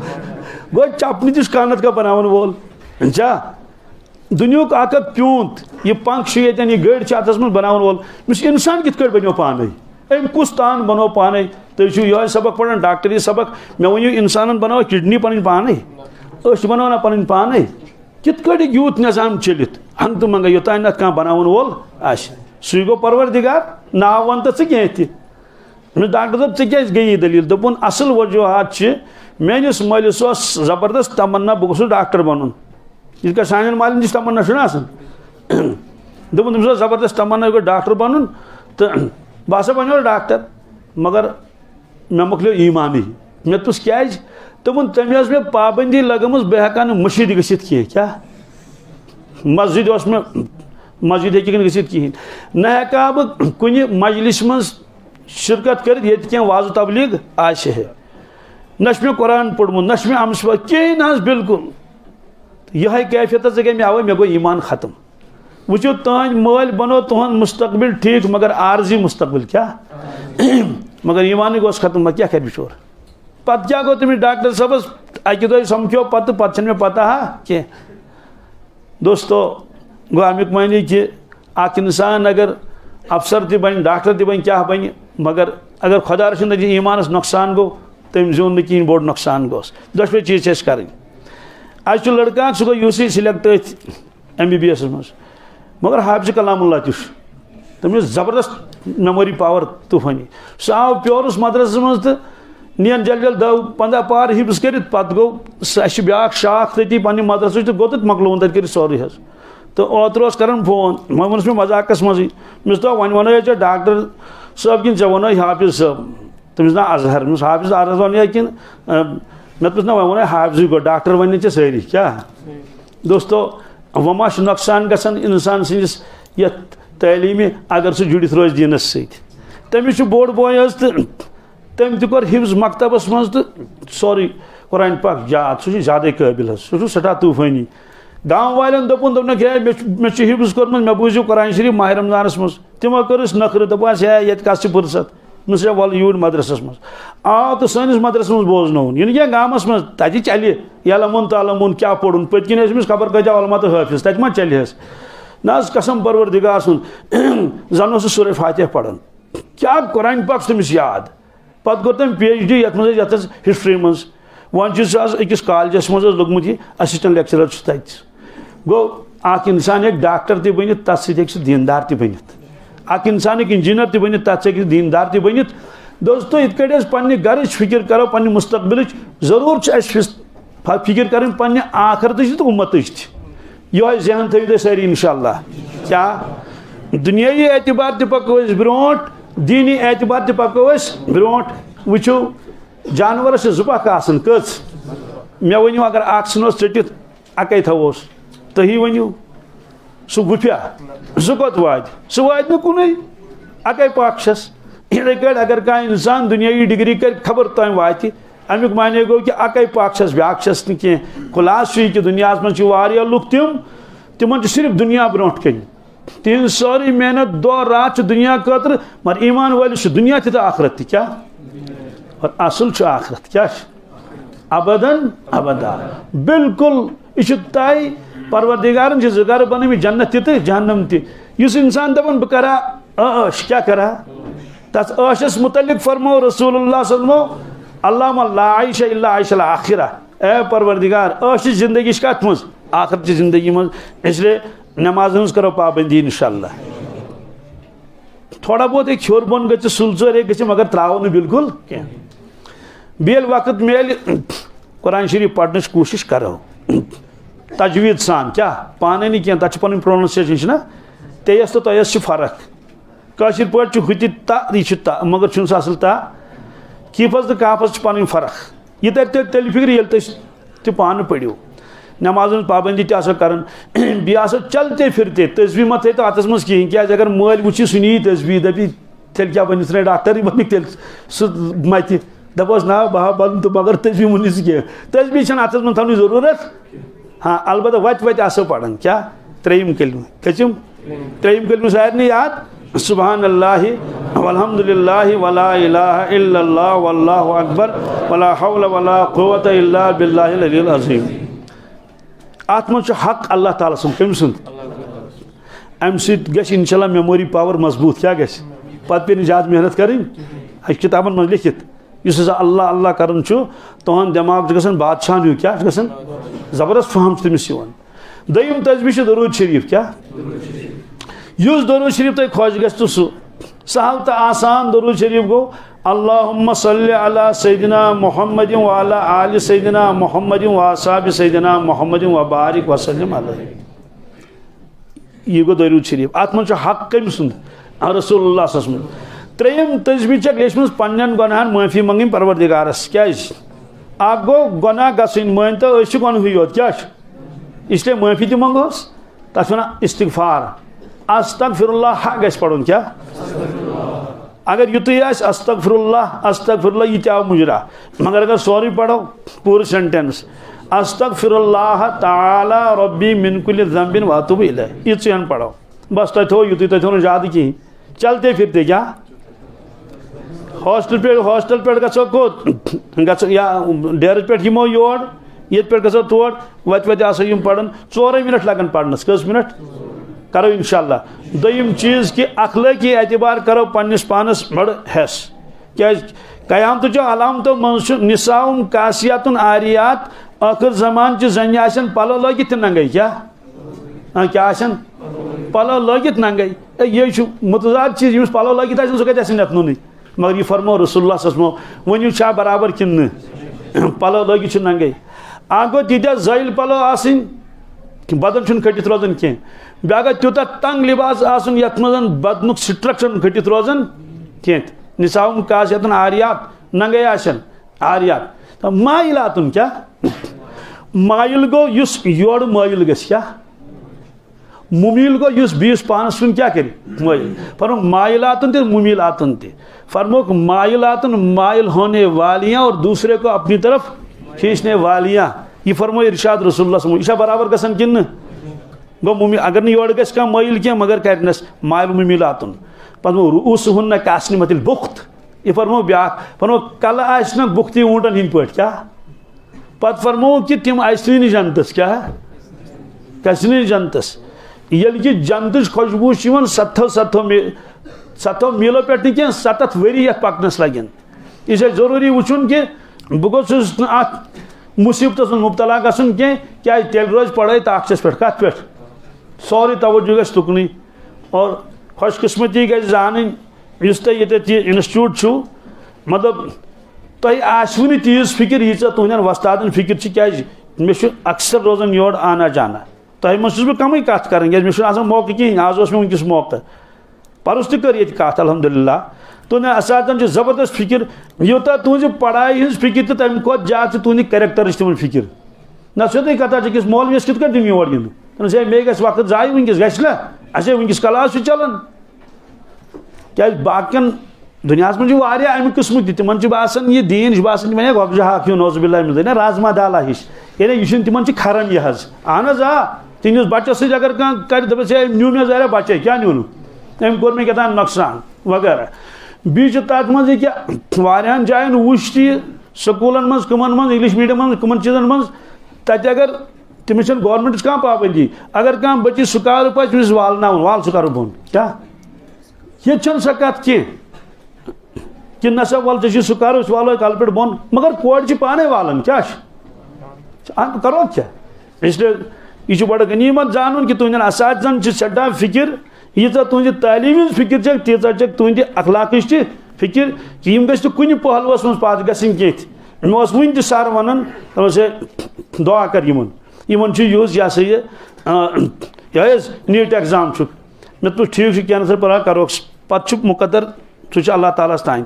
गो चपन तिस कानत का बनावन वोल जा दुनिया अक प्यूंत यह पंख ये गड़ अतस मन बनावन वोल मिस इंसान कित बनो पान अम कुस तान बनो पान तुम यह सबक पढ़ान डॉक्टरी सबक मे वो इंसान बनो किडनी पन पान बनो ना पन पान कित यूत निज़ाम चलित हंग तो मंग योतान ना कह बनावन वोल सू गो परवरदिगार ना वन तो कह डॉक्टर दोप क्या गई दलील दोपन असल वजूहत मेस मालिस जबरदस्त तमन्ना बह गो डॉक्टर बनन यह सान मालिन निश तमन्ना दोपन तमिस जबरदस्त तमन्ना गो डॉक्टर बनन तो बह हसा बनो डॉक्टर मगर मे मुकलो ईमान मे तुस क्या दोपन तमें मे पाबंदी लगम बह हेका मस्जिद गसित कह क्या मस्जिद मस्जिद हे गसित कहें न हेका बह कुन मजलिस मज शिरकत कर ये वाज तबलीग आश है न मे कुरान पढ़मुत न मे अम्स कहीं ना बिल्कुल यह कैफियत गई मे अवे मे गो ईमान खत्म वो तान माल बनो तुहद मुस्तकबिल ठीक मगर आर्जी मुस्तकबिल क्या मगर ईमान गोस खत्म क्या कर बिचोर पत क्या गो तमिस डॉक्टर साहबस अकि दह समझो पे मे पता कह दोस्तों गो अमुक मानी कि अख इंसान अगर अफसर ति बन डॉक्टर ति बन क्या बन मगर अगर खुदा रचन ईमानस नुकसान गो तम जोन न कहीं बोड़ नुकसान गोस दोशवे चीज कर आज लड़का सह गो यूसी सिलेक्ट MBBS मज मगर हाफिज कलामुल्लाह तमिस जबरदस्त मेमोरी पावर तूफानी सह आव प्योरस मदरस मज तो नीन जल जल 10-15 पार हिफ्स कर पे गो ब्या शाख तती पे मदरस तो गो तो मकलोन तक कर सोरे तो ओतर कर फोन वो वोनस मे मजाकस मज मिस तो वन वन डॉक्टर साहब कि वन हाफिज साहब तमिस ना अजहर मिस हाफिज अजहर वन कि मे तुस ना वन हाफिज गो डॉक्टर वन सारी क्या दोस्तों वमा नुकसान गसान इंसान सस ये तलीम अगर सह जुड़ित रोज दीनस समिस बोड़ बोय तम तक हिफ्ज मकतबस मज तो सोरी कुरान पाक याद सह ज्यादा काबिल सह सठा तूफानी गाँव वालन दोपन मे हिफ्ज कोर्मुत मे बूझू कुरान शरीफ माह रमजानस मज तमो कर्स नखर दपास है ये कस फुर्सत मिस वल यूर मदरसस मज आव तो सानिस मदरस मज बोजन यह क्या गामस मज तत चल यलमुन तलमुन क्या पढ़ुन पत्किन खबर कत्या अलमा तो हाफिज तत मा चलहस ना कसम परवरदिगार सुन जन सूरह फातिहा पढ़ान क्या कुरान पाक तमिस याद पत कोर तम PhD ये मज हिस्ट्री मज वन अकिस कॉलेजस मज लोगमुत यह असिस्टेंट लेक्चरर तत गो अख इंसान एक डॉक्टर ति बन तथ सह दीनदार ति बन अख इंसान इंजीनियर ति बन तथ सह दीनदार ति बन दोस्तों इत पे घर फिक्र करो पे मुस्तकबिल जरूर फिक्र कर पे आखरत तो उम्मत यह जहन थो सारी इंशाअल्लाह क्या दुनियावी एतबार तक पको ब्रो दीनी एतबार तक पको ब्रो वो जानवर जुपक कच मे वनो अगर अख चटित अकै थोस तुम वनो सह गुफिया सह कोत वात सह वात कुन अकै पक्षस इथे कट अगर कह इंसान दुनियावी डिग्री कर खबर तम वात अमुक माने गो कि अकै पक्षस ब्याक्षस न कह खुलास कि दुनिया मज लुक तिमन सिर्फ दुनिया ब्रो कन तिहन सारी मेहनत दो रात दुनिया खतर मगर ईमान वाल दुनिया तो आखरत क्या और असल आखरत क्या अबदन अबदा बिल्कुल यह तय परवरदिगारन ज़र बन जन्नत तो जहन्नम तिस इंसान दपान बह करा ऐश क्या करा तथ ऐशस मुतलिक फरमो रसूलुल्लाह सल्लल्लाहु अल्लाह ला आइशा इल्ला आइशल आखिरा ए परवरदिगार ऐश जिंदगी कत मज आखिरत जिंदगी मज इसलिए नमाज करो पाबंदी इंशाअल्लाह। थोड़ा बहुत एक हर बोन ग सुलचोर ग मगर त्राव बिल्कुल कह बेल वक्त मेल कुरान शरीफ पढ़ने कोशिश करो तजवीद सान क्या पाने नहीं कह तक पन प्रोनाउंसिएशन ना तेयस तो तयस फर्क कशिर पे हुत यह ता मगर चुन असल ता कीफस तो काफस पन फर्क यह तर तेल फिक्र ये तुम पान पढ़ो नमाज पाबंदी कर बी चलते फिरते तस्बी मत थे तो अतस मज कहें क्या अगर मल वो सुनी तस्बी दपी तेल क्या बनिस डॉक्टर बन तेल सह मत दपस ना बहा बन तो मगर तस्बी मुनिस कह तस्बी अतस मज थी जरूरत हाँ अलबत्ता वत आसो पढ़न क्या त्रेयम कलम कचम त्रेयम कलम सारे याद सुबहान अल्लाह वल्हम्दुलिल्लाह वला इलाहा इल्लल्लाह वल्लाहु अकबर वला हौला वला कुव्वता इल्ला बिल्लाहिल अलिय्यिल अज़ीम अत मज हक अल्लाह ताला सुन कम सुन अम सह इंशाल्लाह मेमोरी पावर मजबूत क्या गस पत पे ज्यादा मेहनत करें किताबन मज लिखित इस अल्लाह अल्लाह कर तुहद दिमाग गसन बादशाह हूँ क्या गसन जबरदस्त फहम तमिस दयम तस्बी दरूद शरीफ क्या युस दरूद शरीफ तुम खुश गो तो सहल तो आसान दरूद शरीफ गो अल्लाहुम्मा सल्लि अला सय्यिदिना मुहम्मदिन व अला आलि सय्यिदिना मुहम्मदिन व असहाबि सय्यिदिना मुहम्मदिन व बारिक व सल्लिम अलैहि यह गो दरूद शरीफ अत मज हक कम सुन रसूलुल्लाह सल्लल्लाहु अलैहि वसल्लम त्रेयम तस्बी लेचम पन्न गुनाहन माफी मंगन परवरदिगारस क्या गो गुनाह गन मान तो गुनह योत क्या इसलिए माफी तो मंगोस तथ वन इस्तिगफार अस्तगफिरुल्लाह गस पढ़न क्या अगर युत अस्तगफिरुल्लाह यह आव मुजरा मगर अगर सोरी पढ़ो पूरे सेंटेंस अस्तगफिरुल्लाह ताला रब्बी मिन कुल्लि ज़ंबिन व अतूबु इलैह यह पढ़ो बस तुम थो युत थो ज्यादा कहीं चलते फिरते क्या हॉस्टल पे गो कोत या डेर पे यमो योर ये पे गो तोड़ वत आसो पढ़न 4 मिनट लगन पढ़नस कस मिनट करो इंशाल्लाह दोयम चीज़ कि अखलाकी एतबार करो पन्निस पानस बड़ हेस क्या कयामत अलामतों मज निसाउन कासियातुन आरियात आखिर जमान च जन आसन पलो लगित नंगे क्या क्या आसन पलो लगित नंगे ये मुतजाद चीज़ यमिस पलो लगित आसन सह कत नत नुन मगर यह फरमो रसूलुल्लाह सल्लल्लाहु अलैहि वसल्लम वनु छा बराबर किन पलो लगित नंगे गो तीत्या जैल पलो आसन बदन खटित रोजान कह बे तूता तंग लिबास आसन यथ मज बदनुक स्ट्रक्चर खटित रोजान कह निसाउन कासियातुन आरियात नंगे आसन आरियात तो माइलातुन क्या माइल गो युस योड़ माइल गस क्या मुमील गो युस बीस पानस सुन क्या करी माइल फरमो माइलातुन ते मुमीलातुन ते फरमो माइलातुन माइल होने वालियां और दूसरे को अपनी तरफ खींचने वालियां यह फरमो इरशाद रसूलुल्लाह यह बराबर गसन किन गो मुमी अगर नहीं योड़ गस माइल क्या मगर करनस माइल मुमीलातुन फरमो रूसहुन्ना कास्निमतिल बुख्त यह फरमो ब्या फरमो कल आसना बुख्ती ऊँटन हिंद पे क्या पत फरमो कि तिम आसनी जनतस क्या कसनी जनतस ये जनत खुशबू सत्थो मीलों पे कह 7 वरी ये पकनस लगन यह जरूरी वुचुन कि बह गोस मुसीबत मुबतला गसन क्या तेल रोज पढ़ाई ताकस पे कत पे सोरी तवज्जो गस तुकन और खुशकिस्मती गई जान ये इंस्टीट्यूट मतलब तुम आसवि तीज फिक्र यीचा तुहन वस्तादन फिक्र क्या मे अक्सर रोजान योर आना जाना तुम मज बह कम कत कर मे मौका कहें आज मे वनकस मौका परस तक कत अल्हम्दुलिल्लाह तुहद असातन जबरदस्त फिक्र यूता तुज पढ़ाई हज फिक्र तो तम खुद ज्यादा तुहद कैरेक्टर तम फिक्र ना सोदी कथा किस मौलवियस कित दिन योर गिन मे गस वक्त जाय वनकस गना असे वनकस क्लास चलान क्या बाकियन दुनिया मज अमि किस्म तिमन बासान यह दीन बासान मे गबजा हाक नौजुबिल्लाह मिल ना राजमा दाला हिश यह तिमन खरन यह अहन आ तिस बच्चस सर अगर कह कर दपस न्यू मे जरा बच्चे क्या न्यून अम कोर मे क्या नुकसान वगैरह बीच तथ मज क्या वारियान जायन वुच स्कूलन मज कमन मज इंग्लिश मीडियम मज कमन चीजन मज तत अगर तमिस गवर्नमेंट कह पाबंदी अगर कह बच्चे सुकार पस वाल वाल सुकार बोन क्या ये सह कत कि नसा वाल चे सुकार वालो कल पे बोन मगर कोड़ पाने वालन क्या करो क्या इसलिए यह बड़ गनीमत जान कि तुहद असातन सदा फिक्र यीचा तुझ तालीम फिक्र तीचा तुंद अखलाक फिक्र कि कुन पहलुस मज पास गि वन सर वन से दुआ कर यूस यह सा यह नीट एग्जाम मे तो ठीक कैंसर पढ़ा करो पे मुकदर सह अल्लाह ताला तान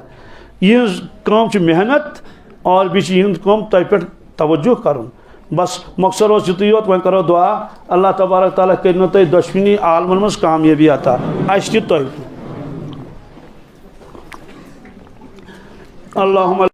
यह मेहनत और बेहद तह पे तवज्जो कर बस मकसद युतु योत वह करो दुआ अल्लाह तबारक ताला कर तुम दुश्मनी आलमन मज कामयाबी अता अस तुम अल्लाहुम्मा